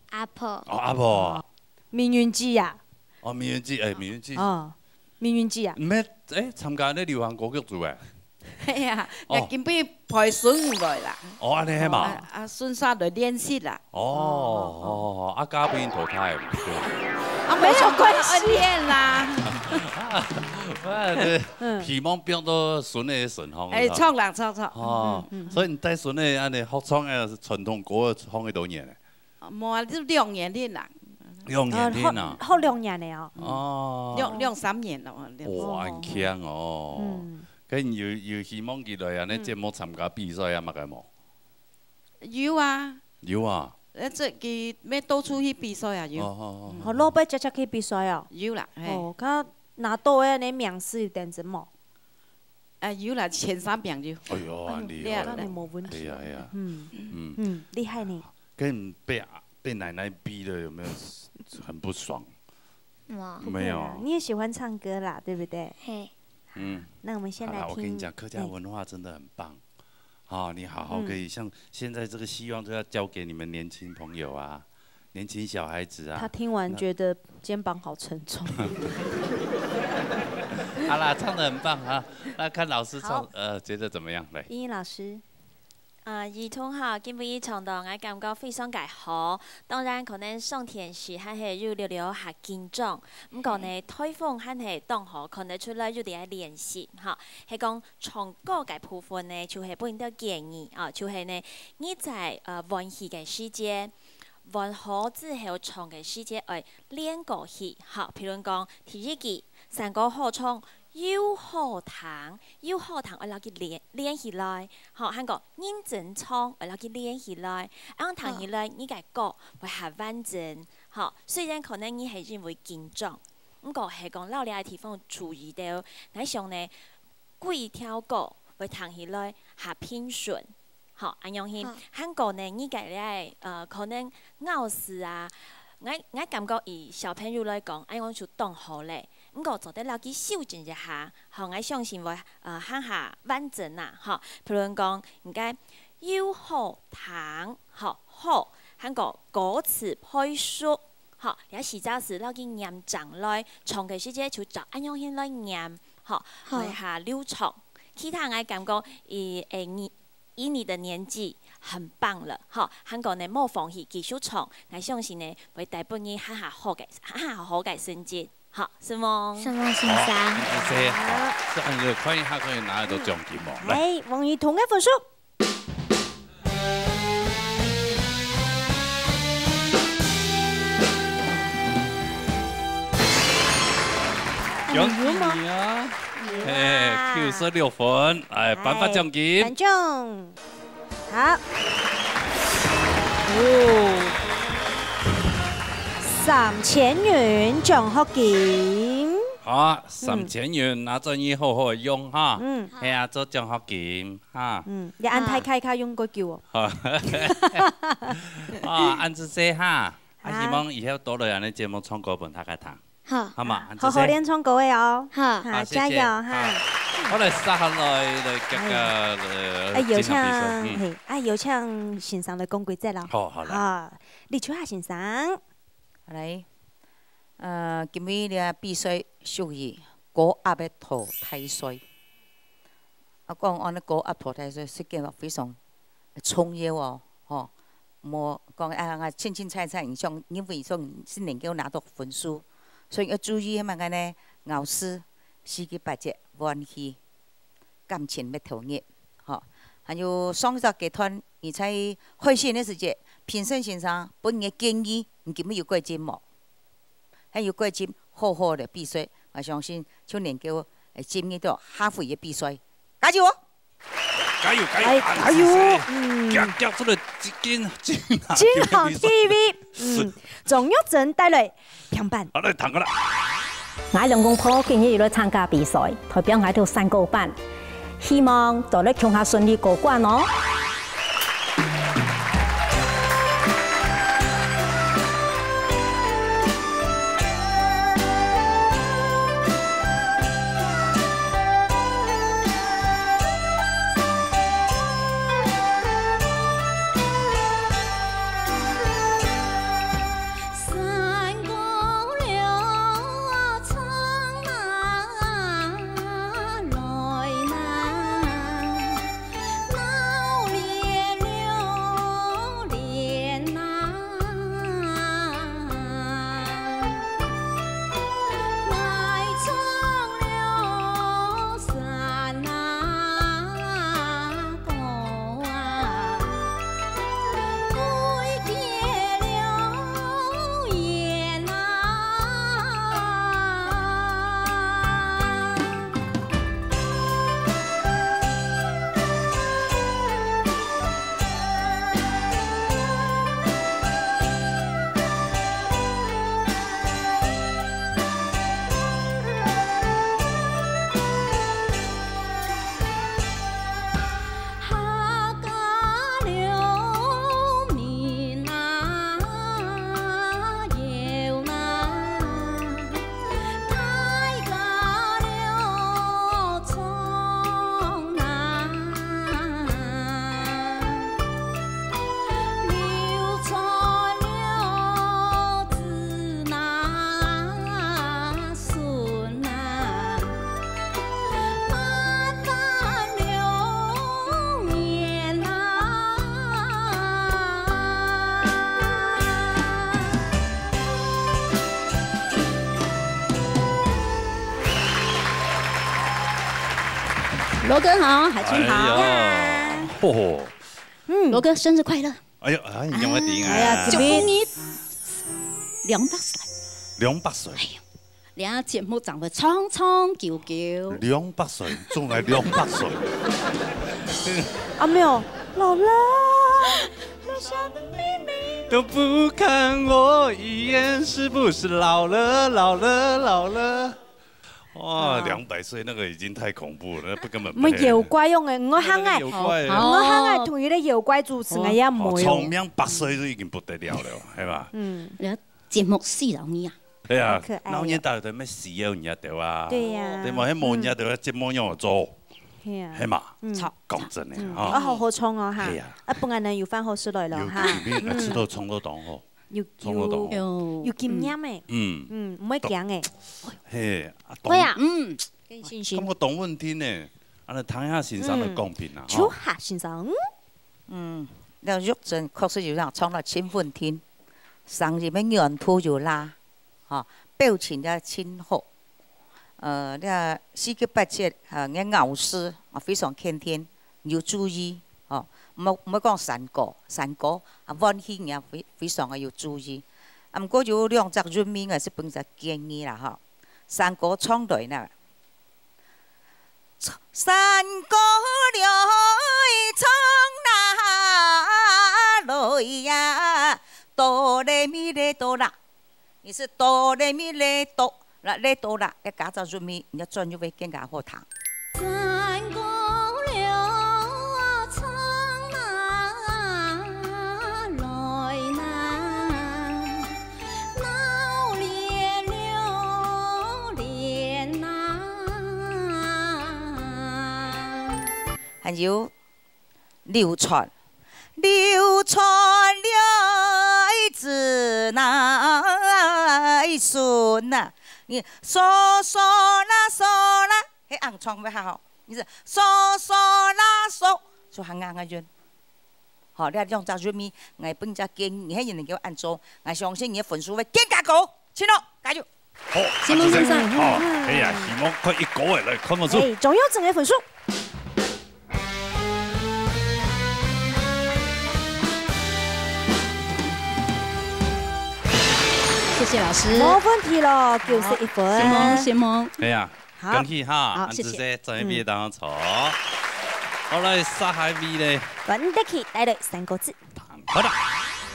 阿婆。哦，阿婆。命運之呀。哦，命運之，命運之。哦，命運之啊。唔係，參加啲流行歌曲做嘅。係啊，我今輩陪孫來啦。哦，安尼係嘛？阿孫生來練習啦。哦，阿家邊淘汰。啊，沒有關係啦。希望變到孫嘅順風。誒，唱啦，唱。哦，所以你帶孫嘅安尼學唱嘅傳統歌唱幾多年咧？冇啊，都2年添啦。2年添啊？學2年嚟啊？哦。2-3年啦。哇，很強哦。咁要希望幾耐啊？你節目參加比賽啊？乜嘅冇？有啊。有啊。即係咩到處去比賽啊？有。我攞杯只去比賽啊？有啦。哦，佢拿到嘅你名次點子冇？有啦，前3名有。哎呦，厲害！你冇問題。係啊。厲害你。跟被奶奶逼的，有沒有很不爽？沒有。你也喜歡唱歌啦，對不對？那我們先來聽。我跟你講，客家文化真的很棒。好，你好好可以像現在這個希望都要交給你們年輕朋友啊，年輕小孩子啊。他聽完覺得肩膀好沉重。好啦，唱得很棒啊！那看老師唱，覺得怎麼樣？來。英英老師。兒童哈，基本唱到我感覺非常介好。當然可能上天時還係要溜溜下緊張，唔過呢台風還係當好，看得出來要點練習哈。係講唱歌嘅部分呢，就係本到建議啊，就係呢你在練習嘅時間，練好之後唱嘅時間嚟練過去哈。譬如講第一句3個好唱。要好彈，我攞佢練起來，好，韓國認真唱，我攞佢練起來，啱彈起來，你嘅歌會係完整，好，雖然可能你係認為緊張，不過係講老啲地方注意到，我想呢，幾條歌會彈起來係偏順，好，咁樣先，韓國呢，你嘅咧可能咬字啊，我感覺以小朋友來講，我就當好咧。唔過做得落去修正一下，好，我相信會喊下完整啊，吼。譬如講，而家要好彈，好，韓國歌詞配熟，吼，有時則是落去念上來，唱嘅時節就照按樣先來念，吼，會下流暢。其他我感覺以你的年紀很棒了，吼，韓國呢冇放棄繼續唱，我相信呢會帶俾你喊下好嘅成績。好，是嗎？是嗎，先生？好，這樣就可以拿得到獎金喎。來，王雨彤嘅分數。恭喜你啊！96分，頒發獎金。頒獎。好。3000元獎學金。好，3000元拿咗你好好用哈。係啊，做獎學金哈。你按太開卡用過叫喎。按住些哈，希望以後多來人嘅節目唱歌俾大家聽。好嘛，好好練唱歌嘅哦。好，加油哈。我哋接下來有請先生來講幾隻啦。好啦。李秋霞先生。嚟，今日咧比賽屬於高壓嘅淘汰賽。我講按啲高壓淘汰賽是件非常重要喎，嗬。冇講我清清楚楚印象，因為說是能夠拿到分數，所以要注意乜嘅呢？咬字、四季八節、運氣、感情嘅投入，嗬。還有上集集團，而且開線嘅時節，評審先生本嘅建議。唔見乜要改進冇，還有改進好好的比賽，我相信就能夠進入到下回嘅比賽，加油！加油！加油！夾出嚟金航 TV， 钟玉珍带来平板。好来，谈过啦。我兩公婆今日要來參加比賽，代表我到3個班，希望在咧強下順利過關哦。罗哥好，海清好呀！罗哥生日快乐！哎呦，哎，用乜點啊？祝你200歲。200歲。哎呀，你阿節目長得長長久久。200歲，仲係200歲。啊沒有，老了。都不看我一眼，是不是老了？老了，老了。哇，200歲那個已經太恐怖了，那不根本。唔係妖怪用嘅，我肯愛，我肯愛同伊個妖怪主持嘅一模樣。聰明8歲都已經不得了了，係嘛？嗯，節目四老年啊。對啊，老年大對咩事要人對啊？對呀。你冇喺冇人對節目樣做，係嘛？講真嘅啊。我好好衝哦嚇，啊本來有飯好食來咯嚇。要吃到衝到檔哦。要經驗嘅，唔可以講嘅。嘿，對啊，更新鮮。咁我懂問題呢，啊，你睇下先生嘅公平啊。秋夏先生，那玉珍確實有讓創了親分天，生日嘅源頭有啦，嚇，表情也親好。那4個8節嘅咬師啊非常傾聽，要注意哦。唔好講山歌啊，溫馨也非常嘅要注意。啊，不過有2隻人名嘅是本隻建議啦，嗬。山歌唱對呢，山歌來唱哪來呀？哆來咪來哆啦，你是哆來咪來哆啦來哆啦，一加隻人名，你專業會更加好聽。還有流傳來自那順呐，你嗦嗦啦嗦啦，迄紅窗要較好，你是嗦嗦啦嗦，就行硬個韻。好，你用隻韻味，我本隻建議，迄人叫按做，我相信你分數會更加高，請咯，加油！好，謝夢先生。好，哎呀，希望佢一個月嚟看我數。仲有整個分數。謝謝老師。冇問題咯，91分。謝夢。係啊，恭喜哈，好，謝謝。在邊當坐。好來，沙海味咧。揾得起，帶來3個字。好的。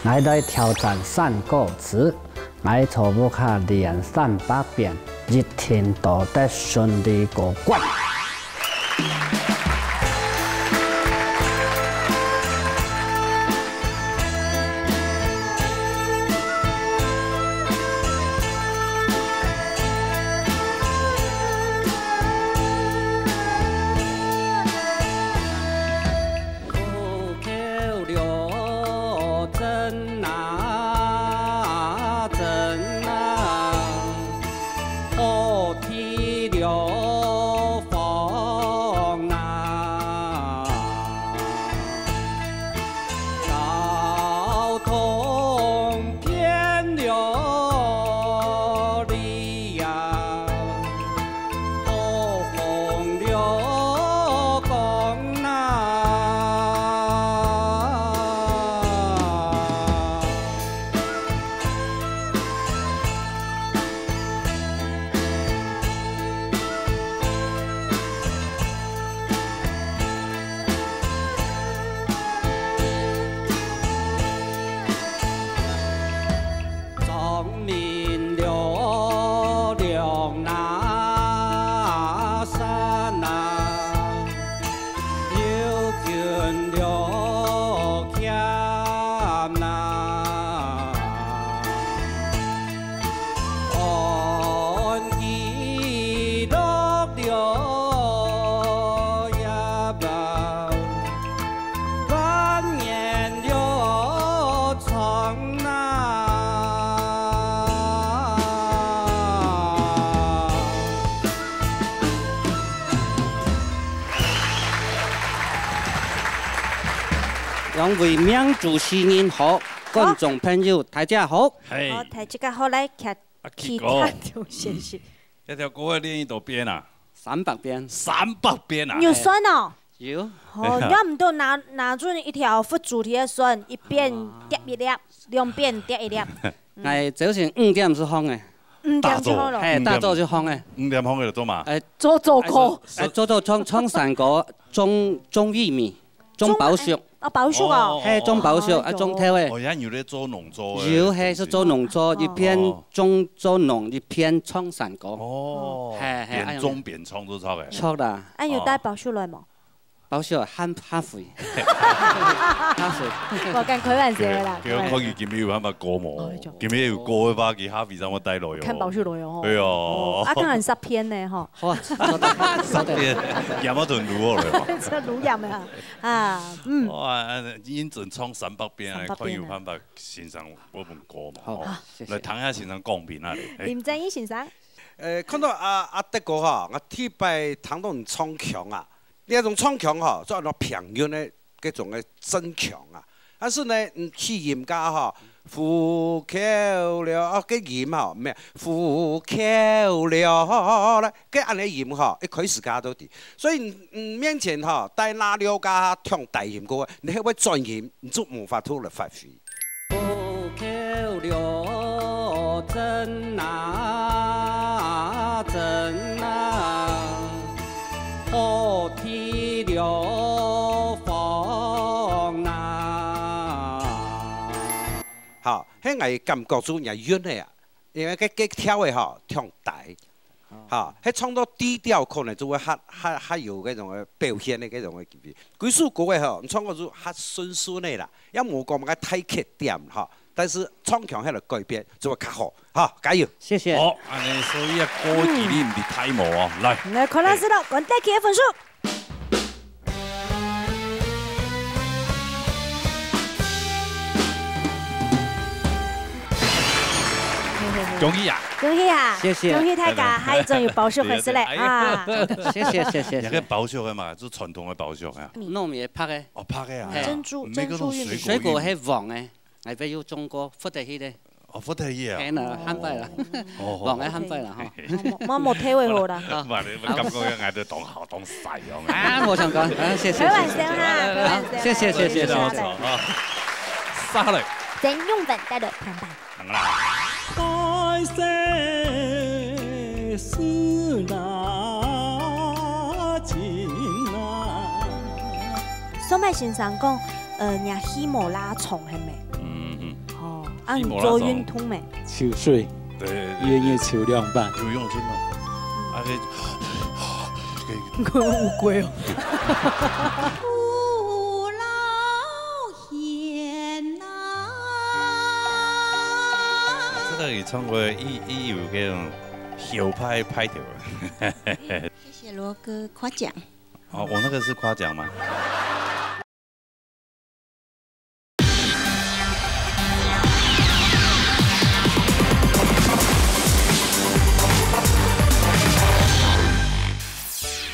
我在挑战3个字，我重复下连300遍，一天都得顺利过关。两位名主持人好，观众朋友大家好。好，大家好，来看其他条先生。这条歌要练多遍啊？300遍。300遍啊？有算哦。有。哦，要唔到拿准一条副主题的算，一遍叠一粒，2遍叠一粒。哎，早晨5點就放嘅。5點就好咯。係大早就放嘅。5點放嘅就做嘛？做歌。做葱3個種玉米，種包粟。包粟啊！係種包粟，種條嘅。哦，而家有咧做農作。有係是做農作，一片種做農，一片葱3個。哦。係邊種邊創都錯嘅。錯啦。按有帶包粟來冇？包粟慳肥。我跟開玩笑啦。佢講佢見面有乜歌冇？見面有歌嘅話，佢蝦肥怎麼帶來哦？看包粟來哦。係哦。啊，剛人10篇呢，嗬。好10篇，飲一頓滷嚟。這滷飲啊！啊，哇，認真唱300遍啊！看有辦法欣賞嗰本歌嘛？好，來聽下欣賞公平啊！林正英先生。看到阿德哥哈，我天拜聽到人唱強啊！呢一種唱強哈，就係攞平原嘅嗰種嘅真強啊！但是呢，氣嚴家哈，呼口了啊，個嚴哈咩？呼口了咧，個按你嚴哈，一開始家都啲，所以面前哈，帶哪了家唱大嚴歌，你係會專業，你就無法度嚟發揮。呼口了真啊真啊！好天了放啊！好，喺我感覺中也遠嘅啊，因為佢跳嘅嚇唱大，嚇，喺唱到低調可能就會還有嗰種嘅表現嘅嗰種嘅機會。幾首歌嘅嚇，唱個就較順順嘅啦，也冇講乜太缺點嚇。但是唱腔喺度改變就會較好，好，加油！謝謝。好，安尼所以啊，歌技你唔係太模啊，來。來，柯老師啦，講得幾分數？恭喜啊！恭喜啊！謝謝。恭喜大家，還仲有包粟回事嘞啊！謝謝。有個包粟嘅嘛，就傳統嘅包粟啊。糯米拍嘅。哦，拍嘅啊。珍珠玉米。水果係黃嘅。係俾要種過福特希咧，哦福特希啊，係啦，慳費啦，黃嘅慳費啦嗬。我冇體會好啦。唔係你感覺嘅嗌到當校當細咁。啊，冇想講，謝謝。開玩笑哈，謝謝。沙嚟。鄭用文帶來評判。行啦。愛惜是那情啊。蘇麥先生講。伢喜马拉松系咪？哦，啊，你喜马拉做松运动没？秋水，对，夜夜秋凉拌，游泳真哦，啊个乌龟哦。父老贤呐，这个伊唱过，伊有嗰种小拍拍条。谢谢罗哥夸奖。哦，我那个是夸奖吗？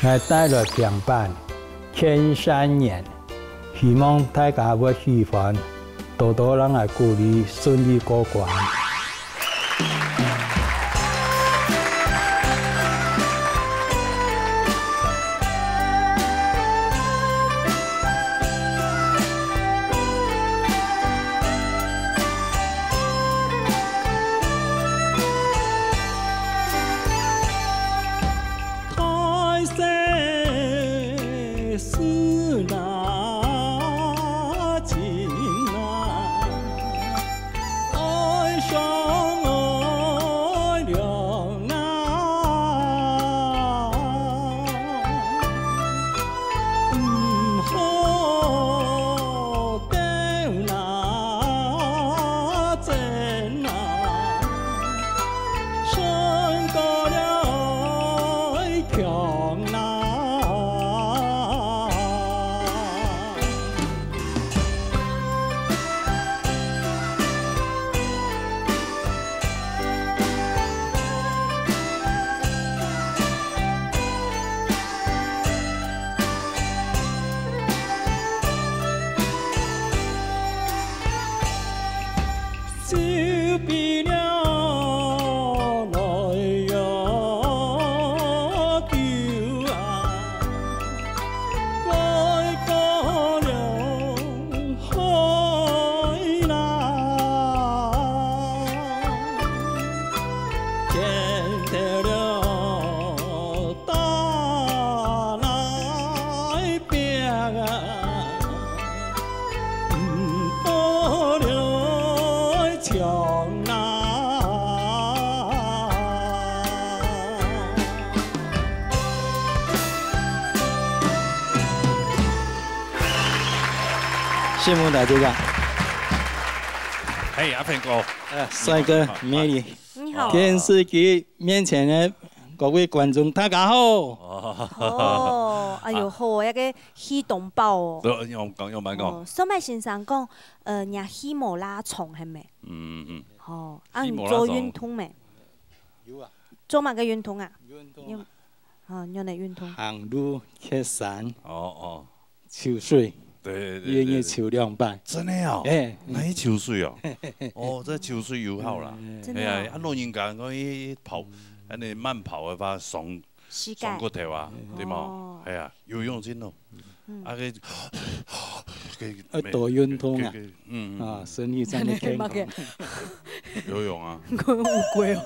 我带来平板千山岩，希望大家会喜欢，多多人来鼓励，顺利过关。谢幕大这个，嘿，阿平哥，帅哥，美丽，你好，电视机面前的各位观众，大家好。哦，哎呦好，一个喜动包哦。用慢讲。苏麦先生讲，伢喜马拉松系咪？嗯。哦，啊，你做运动没？有啊。做乜嘅运动啊？运动。啊，用嚟运动。行路、爬山。哦。秋水。对，夜夜秋凉拌，真的哦，哎，那秋水哦，哦，这秋水友好啦，真的啊，老人家讲伊跑，安尼慢跑的话爽骨头啊，对嘛？系啊，游泳真哦，啊个多运动啊，啊，身体真的健康。游泳啊，乌龟哦。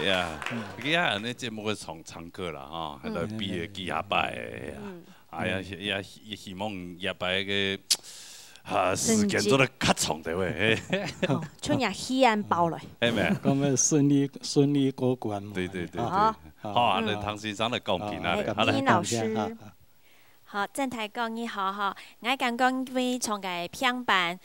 哎呀，伊啊，安尼节目会唱歌啦，哈，还在比个吉亚拜的呀，哎呀，也希望亚拜个时间做得较长的喂，像伢喜安包嘞，系咪？咁咪顺利过关嘛。对，好，啊，那唐先生来公平啊，好嘞，老师。好，正台讲你好哈，我刚刚为从个平板，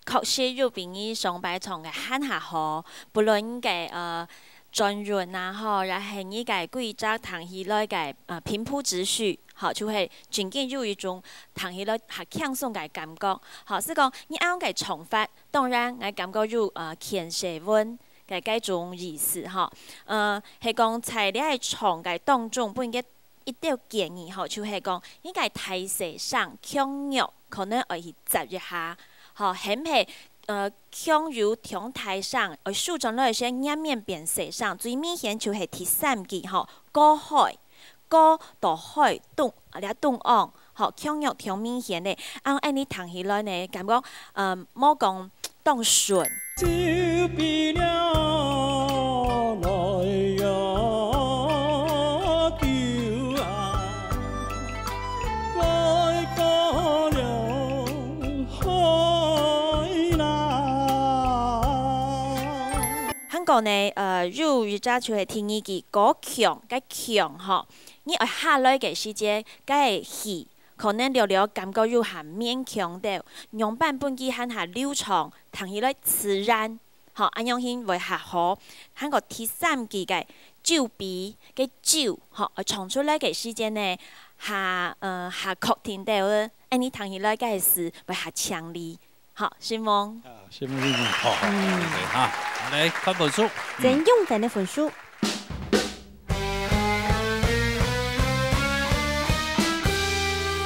确实有比你上摆从个喊下好，不论个专润啊，吼，然后你个规则谈起来个平铺直叙，好，就会真正有一种谈起来较轻松个感觉。好，是讲你按个唱法，当然我感觉有谦虚温个种意思哈。系讲在你个唱个当中，本个一条建议吼，就系讲你个体势上强弱可能会去集一下，好，很係強如長台上，輸咗那些顏面變色上，最明顯就係第三句吼，過海，過到海東，你東岸，吼強弱挺明顯的，按你彈起來呢，感覺冇講當順。讲呢，如家就系听伊句高强，该强吼，你爱下来嘅时间，该戏可能聊聊感觉又还勉强的，用版本机喊下流畅，听起来自然，吼，安样先为较好。喊个第三句嘅酒鼻嘅酒，吼，唱出来嘅时间呢，下确定到，安尼听起来嘅是为较强烈。好，希望。谢谢你。好，哈，来看本书。真勇敢的分数。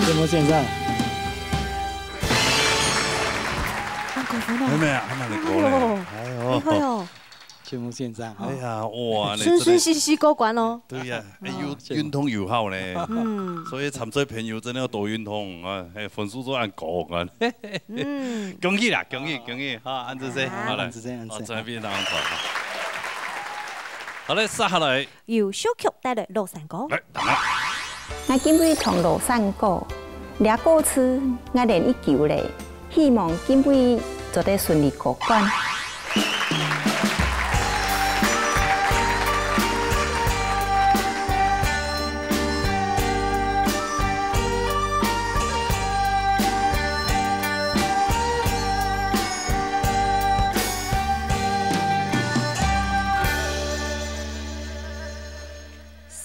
节目线上。妹妹啊，还蛮你过嘞。哎呦，厉害哦。节目线上。哎呀，哇！顺顺细细过关哦。对呀，运动又好嘞。所以参赛朋友真的要多运动啊！分数都按高啊。恭喜啦，恭喜！好，按这些，好来，这边当好。好嘞，接下来由小曲带来乐山歌。来，等下。我今尾唱乐山歌，俩歌词我练一球嘞，希望今尾做得顺利过关。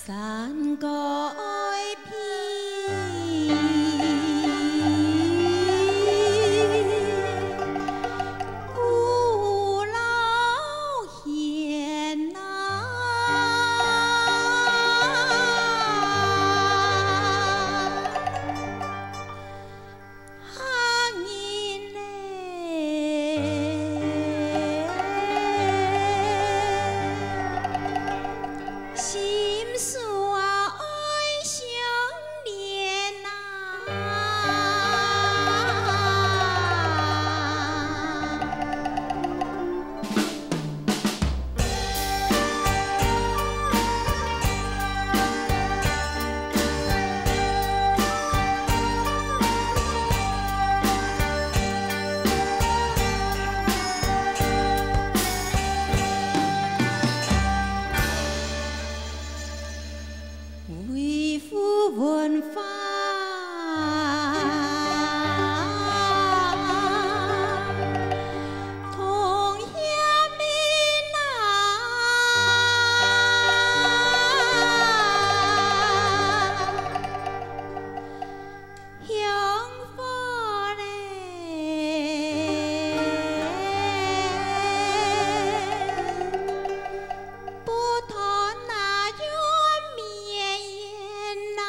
山歌爱偏，古老险呐，行人嘞。心事啊，爱相连呐。为父文化，同乡邻乡法嘞，不谈那远绵延呐。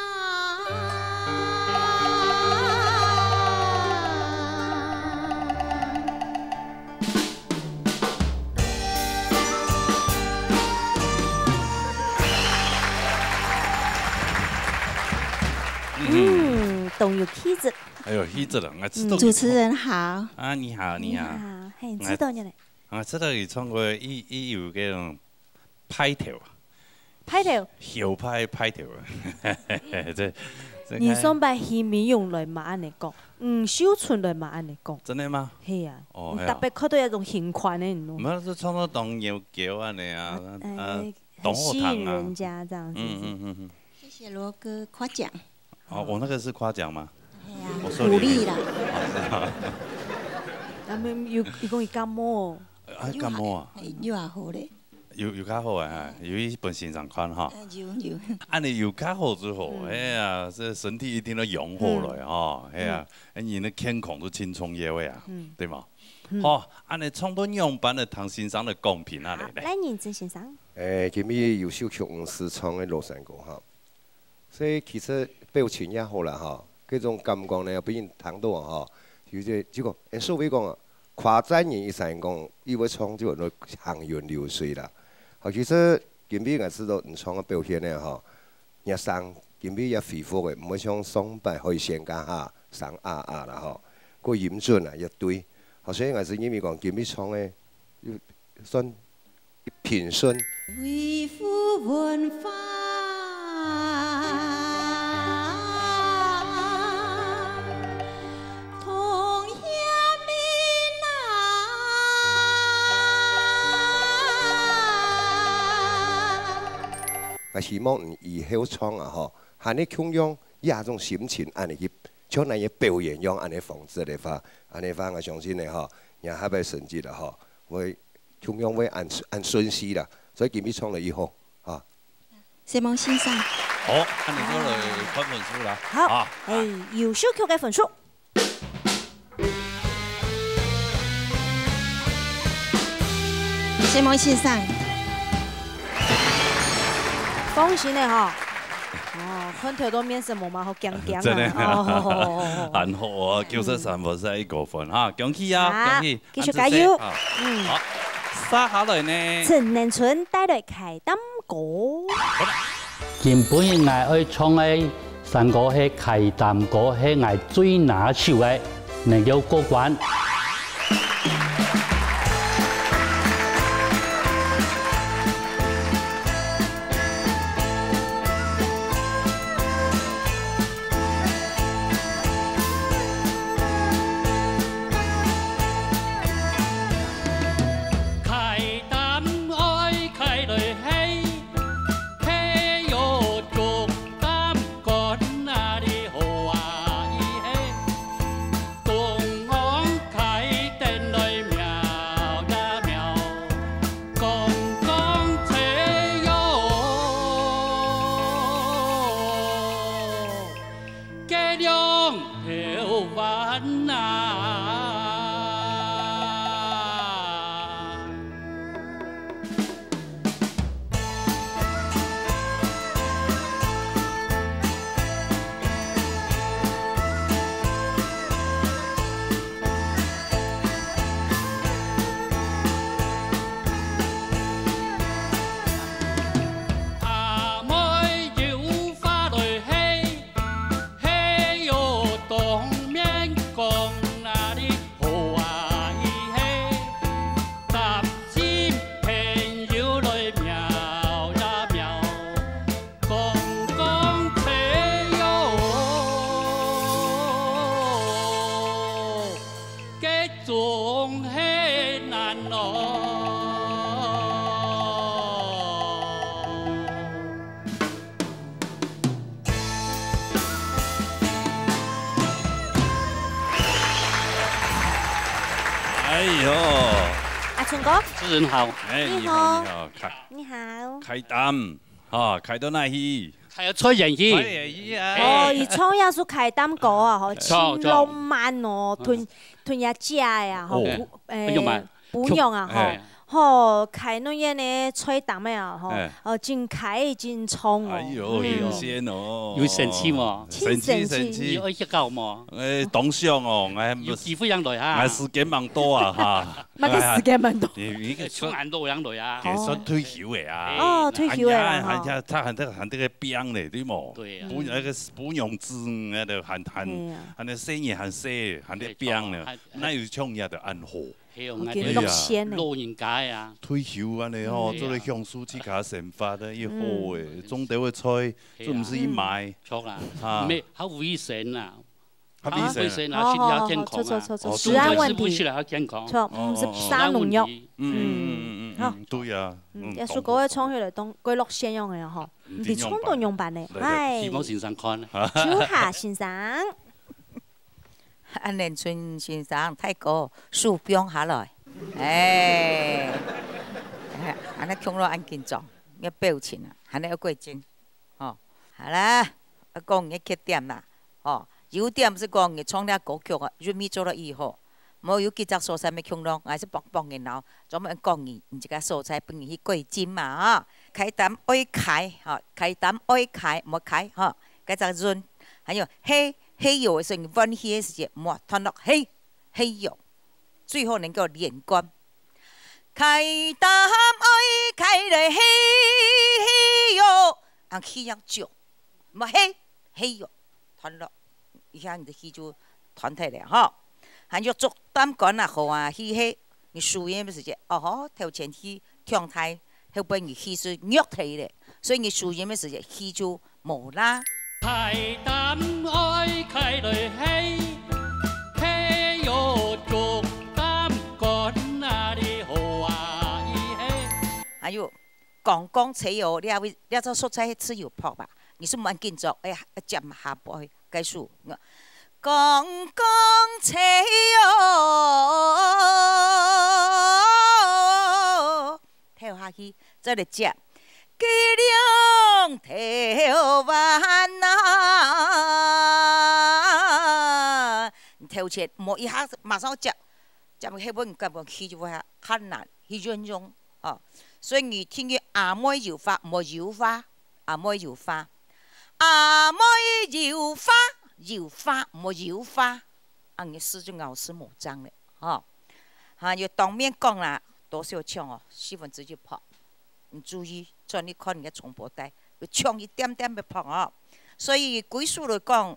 动有气质。哎呦，气质了，我知道。主持人好。啊，你好，你好。嘿，知道你嘞。我知道你唱过伊有嗰种派头。派头。小派头啊，这。你上把戏面用来嘛安尼讲，小春来嘛安尼讲。真的吗？系啊。哦。特别看到一种情况的，你唔係，就唱到童謠橋安尼啊，董後吸堂啊。引人家这样子。谢谢罗哥夸奖。哦，我那个是夸奖吗？我说鼓励啦。啊，咪要讲伊感冒。啊，感冒啊？又也好咧。有較好啊，有一本欣賞款哈。有。按你有較好之後，哎呀，這身體一定要養好來哦，哎呀，你那健康都輕鬆嘢位啊，對嗎？好，按你唱到樣版的唐先生的公平啊嚟咧。來，認真欣賞。今日有小曲是唱嘅樂山歌哈，所以其實表情也好啦哈，嗰種感覺呢，俾人聽到啊哈，有隻這個，所謂講啊，誇讚人一成講，以為唱就係行雲流水啦。好，其實今日我知道唔唱嘅表現呢哈，日生今日也恢復嘅，唔會像上擺可以先加下上啦哈，個音準啊一對，所以我是因為講今日唱嘅要算平順。為父文化，同鄉鄰也希望以后唱啊吼，喊你腔用亚种心情，安尼去像那些表演用安尼方式的话，安尼话我相信的吼，也还会成绩的吼，会腔用会按顺序啦，所以今日唱了以后啊。希望欣赏。好，看你就来看分数啦。好，优秀曲嘅分数。希望欣赏。恭喜你哈！哦，看条到面色冇嘛好僵僵啊！真的，很好啊，93%1分哈，恭喜啊，恭喜！繼續加油。好，接下來呢？陳年春帶來開膽歌。原本我愛唱嘅山歌係開膽歌，係我最拿手嘅，能夠過關。主持人好，你好，你好，開膽，啊，開到哪去？開到吹人戲。哦，而唱也是開膽歌啊，吼，青浪漫哦，吞一隻呀，吼，不用啊，吼。吼，開那嘢呢，吹膽咩啊？吼，真開真衝哦。哎呦，新鮮哦。有神氣嘛？神氣。有愛食夠嘛？當上哦，有機會養來哈。我時間蠻多啊哈。乜嘅時間蠻多？你個出蠻多養來啊。其實退休嘅啊。哦，退休嘅啦。他喊這個病咧，對冇？對啊。不用資，那個喊那生意喊死，喊啲病咧，那有唱嘢就按好。老人家啊，退休安尼吼，做咧享受自家生活咧，伊好诶，總得會吹，都唔是一買。錯啦，咩好危險啊！好危險啊！身體健康啊，食安問題。錯，唔是殺農藥。好，對啊。一首歌嘅唱起來當歸樂先用嘅嗬，唔係衝動用版嘅。係。希望先生看。朱夏先生。安年春先生泰國樹標下來，安尼腔落按緊張，嘅表情啊，安尼要過真，哦，好啦，講嘅缺點啦，哦，優點是講嘅唱了歌曲啊，越咪做得以後，冇有幾隻所在嘅腔落，還是幫嘅腦，做乜講嘅，唔知個所在幫佢過真嘛啊，開膽愛開，嚇，開膽愛開，冇開，嚇，嗰隻潤，還有嘿。嘿呦的聲音，溫馨的時節，莫吞落嘿嘿呦，最後能夠連貫。開膽愛開來嘿嘿呦，按氣要足，莫嘿嘿呦，吞落，一下你的氣就吞起來哈。還有足膽幹啊好啊，氣嘿，你輸贏的時節，哦吼，頭前氣強太，後邊你氣是弱起的，所以你輸贏的時節氣就冇啦。開膽愛開來嘿，嘿呦足膽幹那裡好啊伊嘿。還有讲车哦，你做蔬菜吃油泡吧，你是蛮紧张，哎呀，接下步结束。讲车哦，跳下去，再来接。计量跳完呐，跳起莫一下马上接，接迄本根本起就会很难，很严重哦。所以你听见阿妹油花，莫油花，阿妹油花，阿妹油花，油花莫油花，你诗就咬死莫脏了哦。要当面讲啦，多少枪哦，4分之就跑。你注意，做你看你嘅重播带，要枪一点点要碰哦。所以归属来讲，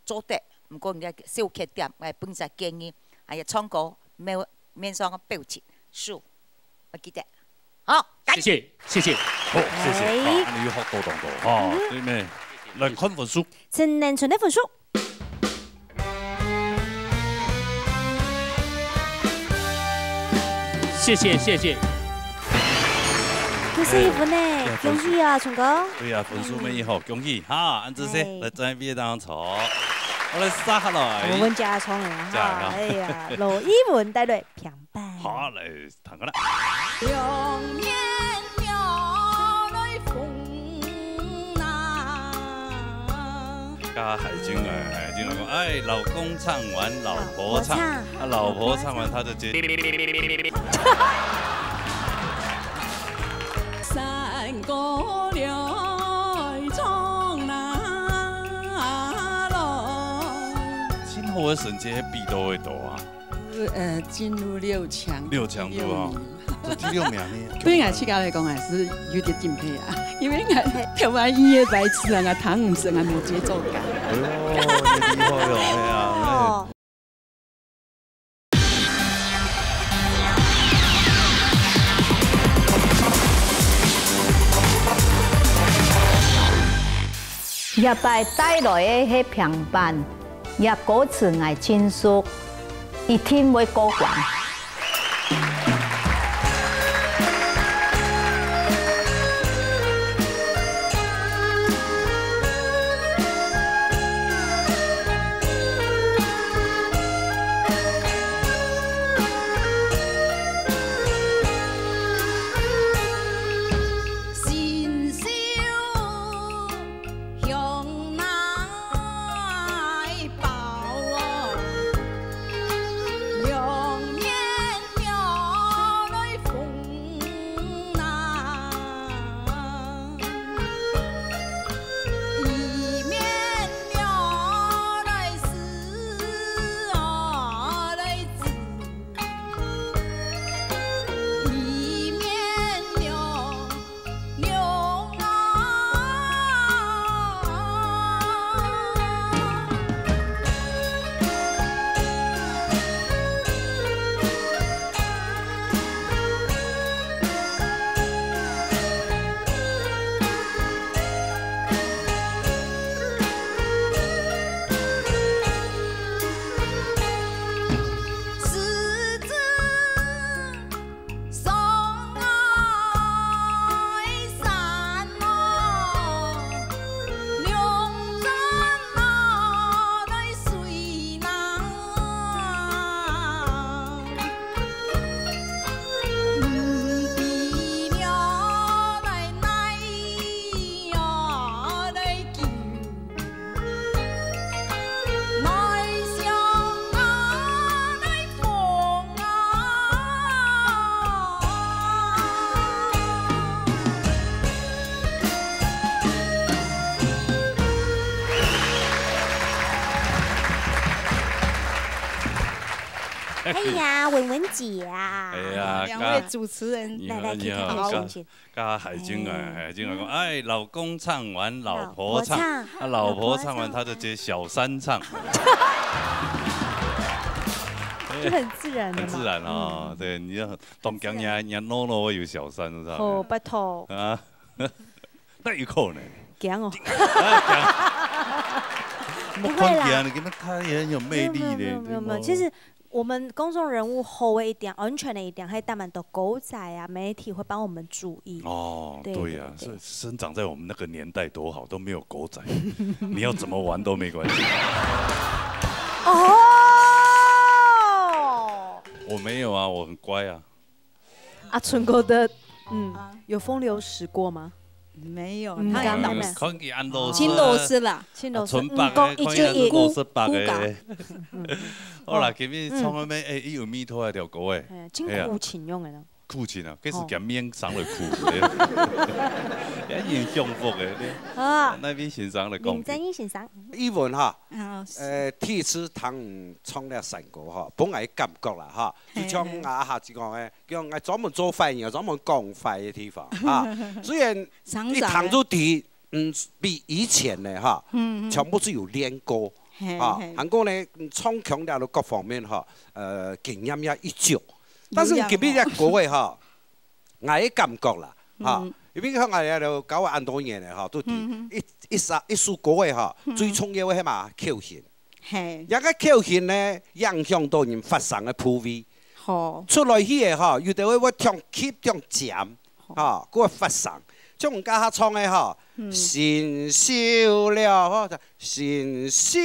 做得，不过你嘅小缺点，我本身建议，还有唱歌面上嘅表情，数，我记得。好，谢谢，谢谢，好，谢谢。你要学多动作，哈，对咩？来看分数。陈年春的分数。谢谢，谢谢。恭喜一分呢，恭喜啊，春哥。对啊，分数美好，恭喜哈！按这些来在边当中坐，我来撒下来。我们加葱了哈，哎呀，罗一文带队平板。好，来弹个啦。两面鸟来风呐。加海军啊，海军讲，哎，老公唱完，老婆唱，老婆唱完，他就接。山歌了唱哪咯？今后的成绩比都会多啊。进入6强。6强对吧？这第6名呢？对我自己来讲还是有点敬佩啊，因为我跳完音乐白痴啊，弹唔成啊，没节奏感。哎呦，你厉害哟，哎呀。叶摆带来的迄平板，叶歌词爱倾诉，一听会过关。哎呀，文文姐啊！哎呀，两位主持人，来听看好心情。加海军啊，海军讲，哎，老公唱完，老婆唱，老婆唱完，他就接小三唱。就很自然的很自然哦，对，你要东江人诺诺有小三，知道吗？哦，拜托。啊，那有可能。强哦。不会啦，你跟他也很有魅力的。没有，其实我们公众人物好的一点，安全的一点，还有当然的狗仔啊，媒体会帮我们注意。哦，对呀，所以生长在我们那个年代多好，都没有狗仔，你要怎么玩都没关系。哦，我没有啊，我很乖啊。阿春哥的，有风流史过吗？没有，他看见安老师，青螺丝啦，青螺丝，纯白的，看见安老师白的。好啦，今日创咩？伊有米拖那条狗诶，真苦情用的呢。苦情啊，这是咸面上的苦的，也幸福的。啊，那边欣赏的讲。林正英欣赏。伊文哈，铁齿糖创了三个哈，本来感觉啦哈，就像阿下子讲诶，叫我专门做饭又专门讲饭的地方啊。虽然你糖做地，比以前呢哈，全部是有练过啊。韩国呢，创强调了各方面哈，经验也一足。但是今日个位哈，我的感觉啦，哈，因为向我哋就搞安多年的哈，都一束个位哈，最重要的係嘛口型，一個口型呢影響到人發聲嘅鋪位，出來去嘅哈，有啲會唱 keep 唱尖，哈，嗰個發聲，將人家唱嘅哈，先笑了，先笑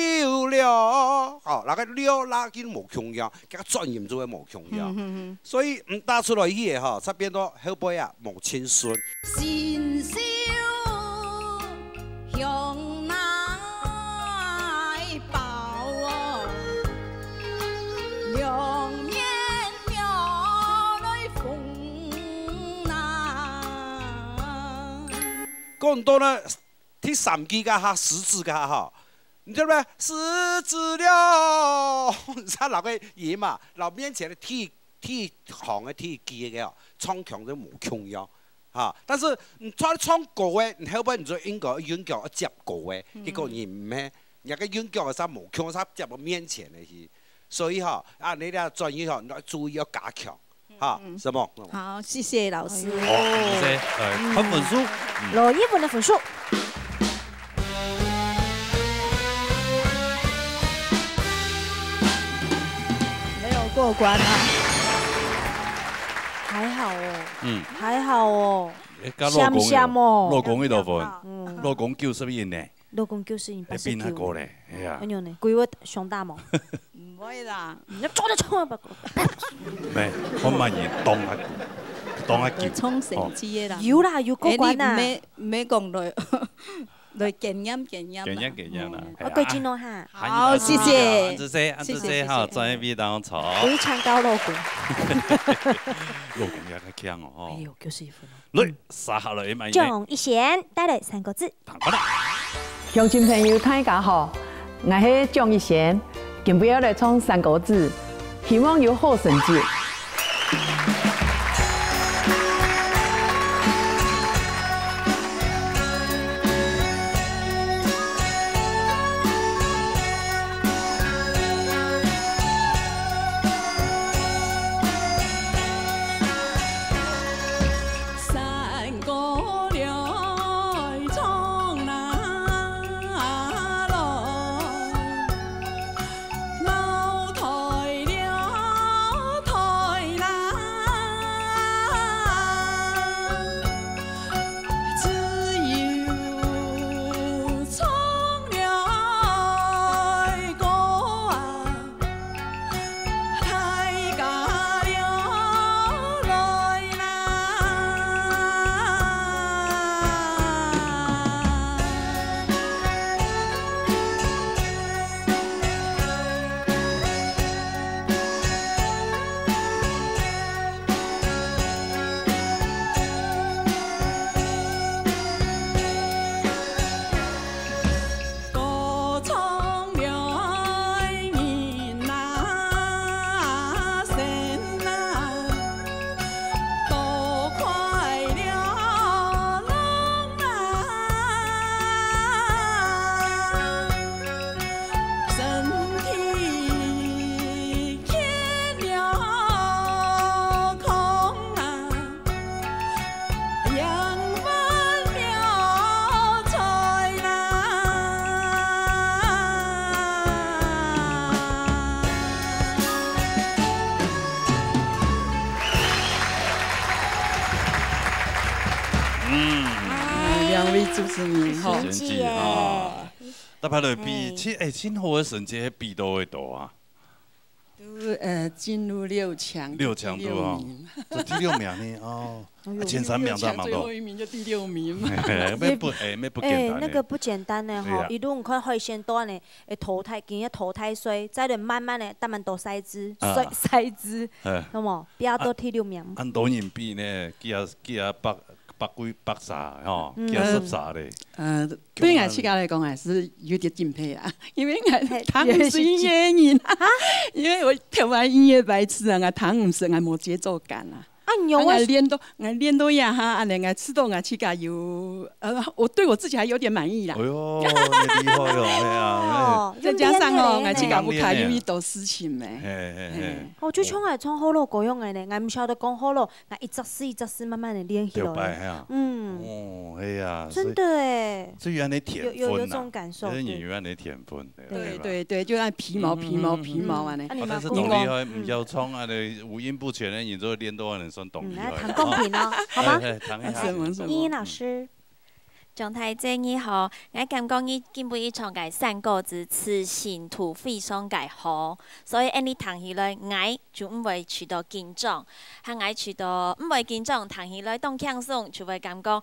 了，哦，那個了那件無窮樣，加專業做嘅無窮樣，所以唔打出來去嘅哈，這邊都後背啊無清順。先笑向乃報哦，兩面妙來風難。講多呢，第三句噶哈，十字噶哈。你知唔知？十字了，他那個嘢嘛，那面前的鐵行嘅鐵機嘅，唱強都冇強樣嚇。但是你唱歌嘅，你後邊你就應該要接歌嘅，結果你唔咩，人家演講嘅時候冇強，他接到面前嘅去，所以哈啊，你哋專業上要注意要加強嚇，是冇？好，謝謝老師。謝謝，看分數。羅一文的分數。過關啊，還好哦，還好哦，香香哦，老公幾多分？老公90分呢？老公90分，邊一個咧？哎呀，哎呦呢，規個上大毛，唔會啦，你做得衝啊不？咩？我問你當一叫，衝成支嘅啦，有啦，有過關啊，唔係講來。來經驗啦。我貴金咯哈。好，謝謝。安子謝哈，專業比當草。非常高老公。老公也較強哦。哎呦，91分。來，撒下來買。鍾一賢帶來3個字。鄉親朋友大家好，我係鍾一賢，今日要來唱3個字，希望有好成績。两位主持人好，贤姐啊，大排来比，清河的成绩比多会多啊？进入6强，6强对啊，这第6名呢哦，前3名在忙最后1名就第6名。没不简单。那个不简单呢吼，一路看会先段呢，会淘汰，今日淘汰衰，再来慢慢的，慢慢多筛子，筛子，那么不要多第6名。按多人比呢，几啊百啥吼，几啊13嘞。对我自家来讲还是有点敬佩啊，因为我弹唔是音乐人啊，因为我跳完音乐白痴啊，我弹唔是，我冇节奏感啊。我练到呀哈，我吃到我自家有，我对我自己还有点满意啦。哎呦，你厉害哦，哎呀，再加上哦，我自家不卡有一道事情咩。我就唱来唱好咯，嗰样嘅呢，我唔晓得讲好咯，我一只诗慢慢的练起来。哦，哎呀，真的哎，这原来天分有这种感受，这演员的天分。对，就按皮毛啊呢。但是懂厉害，唔要唱啊，你五音不全的，演奏练多人算懂厉害。谈公平哦，好吗？依依老师。状态正义好，我感觉伊根本伊唱嘅3個字詞性圖非常嘅好，所以你彈起來，我就唔會去到緊張，和我去到唔會緊張，彈起來當輕鬆，就會感覺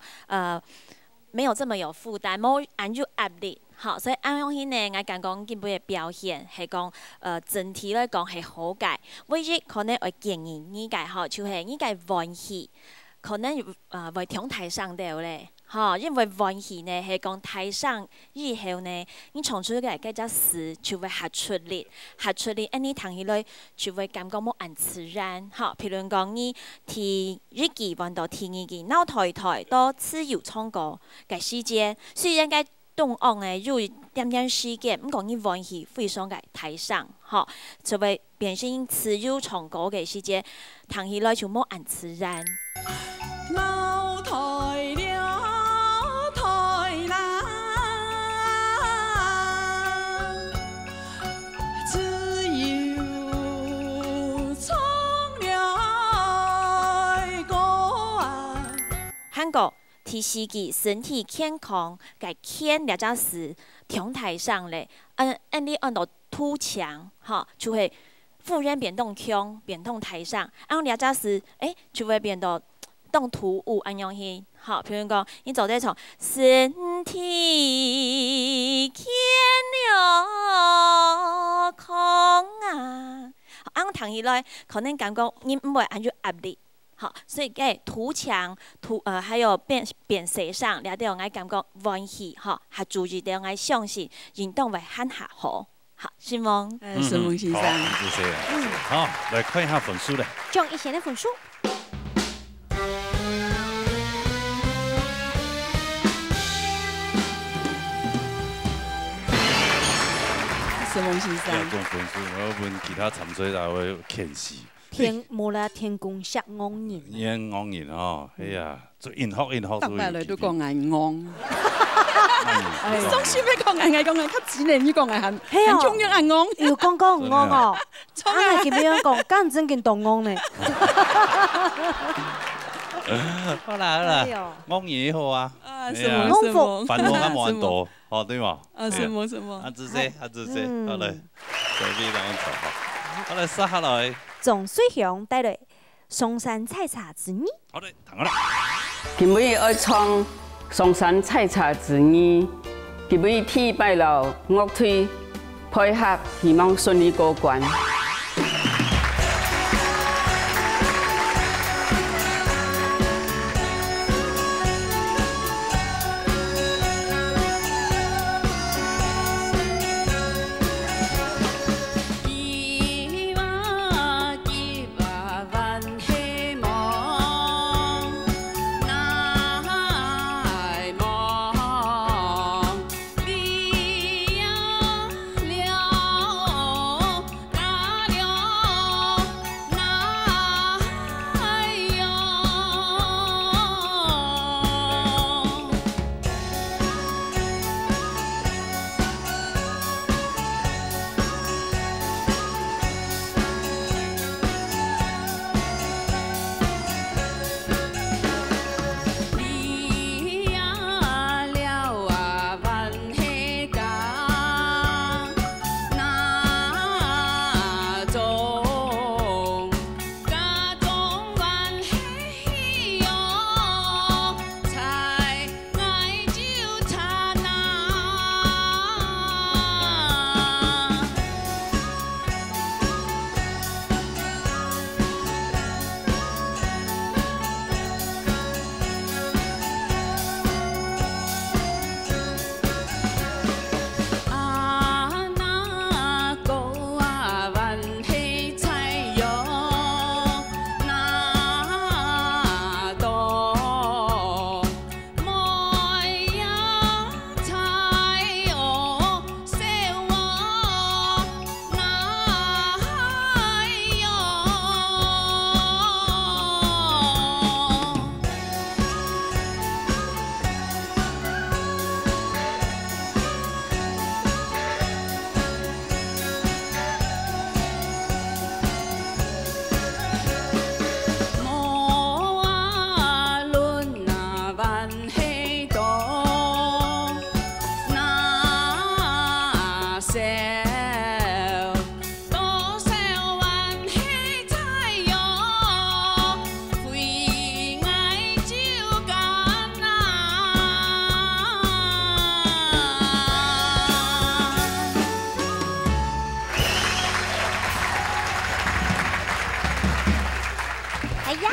沒有這麼有負擔，冇按住壓力。好，所以按樣起呢，我感覺根本嘅表現係講整體來講係好嘅，唯一可能會建議你嘅好，就係你嘅運氣，可能會從台上到咧。吼，因為運氣呢係講台上以後呢，你唱出嚟嘅只詞就會合出嚟，你彈起來就會感覺冇咁自然。好，譬如講你第1期玩到第2期，腦台都自由唱歌嘅時間，雖然嘅動樂呢有點時間，唔過你運氣非常嘅台上，吼，就會變成自由唱歌嘅時間，彈起來就冇咁自然。腦台了。韓國第4期身體健康，嘅健兩隻字從台上咧，你按到突牆，哈，就會忽然變動腔，變動台上，按兩隻字，就會變到動突兀按樣去，好，譬如講，你做啲從身體健了康啊，按彈起來，可能感覺你唔會按住壓力。好，所以嘅圖牆還有變色上，了啲我感覺運氣，哈，還注意到我相信運動會很好。好，希望。沈夢先生，謝謝。好，來看一下分數咧。將以前的分數。沈夢先生。這種分數，我問其他參賽者會欠死。冇啦，天公殺昂人。昂人哦，哎呀，做音樂。搭埋嚟都講硬昂。總算要講硬，較自然呢個硬很中央硬昂。要講昂哦，啱係點樣講？間真見當昂呢。好啦，昂人好啊。什麼？煩惱咁冇人多，哦對嘛？什麼？阿子姐，好嚟，隨便兩個坐好。好嚟，殺下來。總水鄉帶來松山採茶之意。好嘞，彈下啦。今尾愛唱松山採茶之意，今尾天拜六樂隊配合，希望順利過關。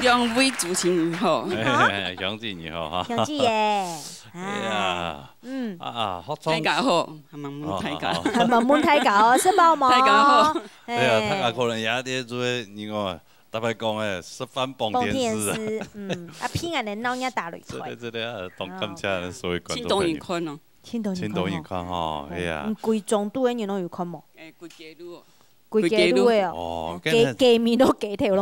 向位主持人好，向子你好哈。向子耶。哎呀，好大家好，还蛮满大家，还蛮满大家，是包吗？大家好。对啊，大家可能也在做你个。大白讲诶，十番蹦电视啊，平安的老人大擂台。这里啊，当感谢所有观众朋友。青岛云看哦，青岛云看吼，哎呀。规中都诶，你拢有看无？规街路。规街路诶哦，街面都街头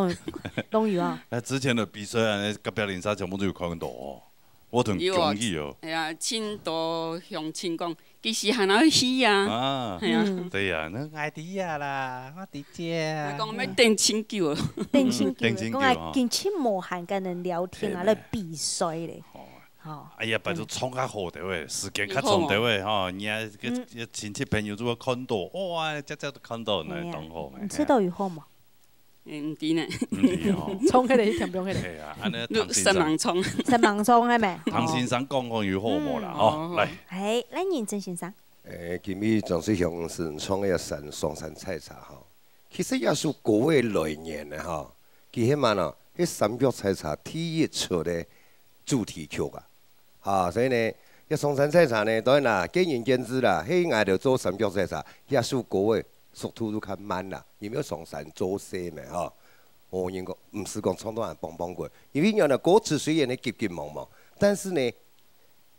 拢有啊。之前的比赛啊，隔壁林沙全部都有看到哦，我同恭喜哦。哎呀，青岛乡亲讲。其实还能去啊！系啊，对呀，那爱啲啊啦，我啲姐。讲咩电青球啊？电青球，讲爱跟亲无限跟人聊天啊，来比赛咧。哦。哎呀，拜托创较好的喂，时间较长的喂，吼，人家个亲戚朋友如果看到，哇，只都看到，那当好。你吃到以后嘛？唔知呢。葱起嚟，甜唔起嚟？系啊，安尼新芒葱。新芒葱系咪？唐先生讲讲有好无啦，哦，来。系，来认真先生。今日总是乡是创一双山菜茶哈，其实也是各位来年的哈，其实嘛呢，迄三脚菜茶第一出的主题曲啊，所以呢，迄双山菜茶呢，当然啦，见仁见智啦，迄爱着做三脚菜茶，也是各位。速度都较慢啦，因为上山做事嘛吼。我应该唔是讲创作人帮过，因为原来歌词虽然呢急急忙忙，但是呢，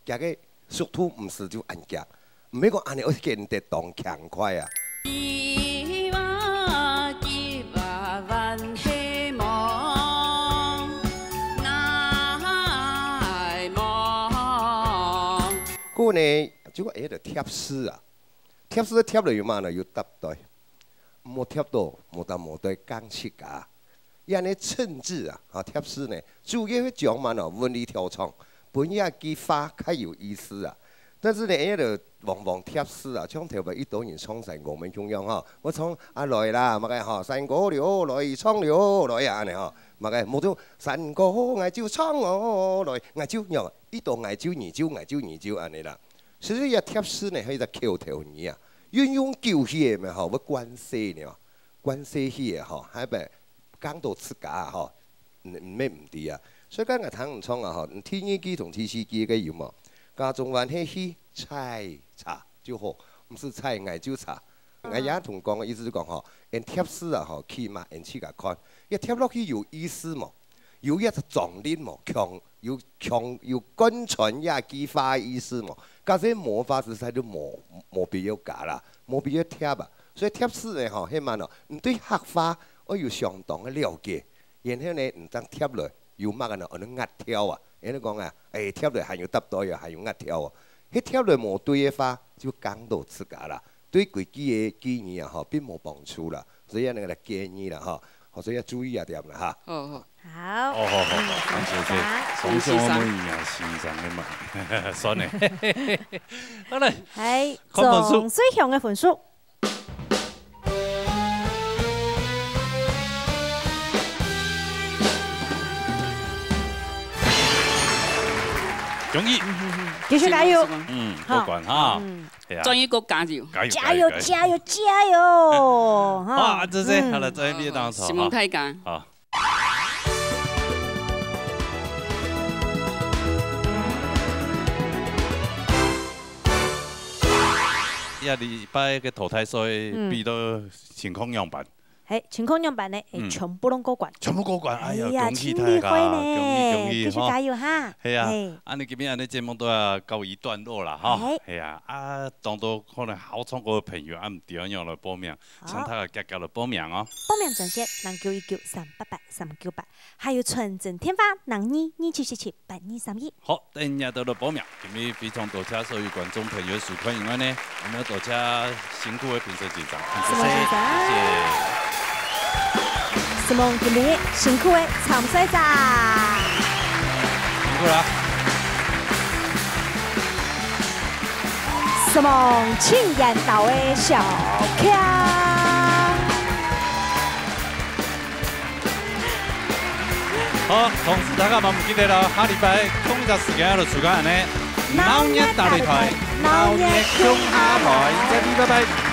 加个速度唔是就按夹，唔係講按你我見得當強快啊。嗰呢，就個喺度貼絲啊，貼絲貼落去嘛呢，要搭對。冇貼到冇得冇對鋼切架，因為稱字啊貼絲呢，主要係講嘛呢文理條創，本也幾花較有意思啊。但是呢，喺度往往貼絲啊，像頭尾一多人創成我們中央哈，我創啊來啦，咪個嚇山歌了來創了來啊呢嚇，咪個冇到山歌嗌招創我來嗌招樣，一度嗌招二招嗌招二招安尼啦。所以一貼絲呢係個橋頭語啊。運用舊戲咪吼，要關西呢，關西戲吼，係咪講到自家吼，咩唔啲啊？所以講個唐人創啊吼，天衣機同 T C 機嘅有冇？加中灣係戲菜茶就好，唔是菜嗌就茶。我也同講嘅意思就講吼，人貼絲啊吼，起碼人去個看，一貼落去有意思冇？有一個壯烈冇？有宣傳也激發意思冇？加上魔法實在都冇必要加啦，冇必要貼啊。所以貼絲呢吼，起碼咯，唔對客家我有相當嘅了解，然後呢唔當貼落，有乜嘅呢？我哋壓條啊，人哋講啊，貼落還要搭袋啊，還要壓條啊。迄貼落冇對嘅話，就講到自家啦，對規矩嘅記憶啊，吼並冇幫助啦，所以呢個建議啦，吼，所以要注意一點啦，哈。好。好，謝謝。總之我們也欣賞嘅嘛，算咧。好嚟，係仲水鄉嘅分數。容易，繼續加油。好，過關哈。終於個加油，加油，加油，加油！啊，這些好了，再別當錯。希望大家。好。一禮拜嘅淘汰賽比到情況樣辦。係情況樣辦呢？全部攏過關。全部過關，哎呀，恭喜大家，恭喜，繼續加油哈！係啊，安尼今日安尼節目都要告一段落啦，哈。係啊，當到可能好唱歌嘅朋友按點樣來報名，請大家加加來報名哦。報名專線0919388398，還有純正天花0227778231。好，等日到來報名，今日非常多謝所有觀眾朋友收看，因為呢，我們多謝辛苦嘅評審局長，謝謝。希望今日辛苦的參賽者，辛苦啦！希望青岩島的小強，好，同時大家唔記得啦，下禮拜同一時間就出緊呢，鬧熱大擂台，鬧熱強下台，再見，拜拜。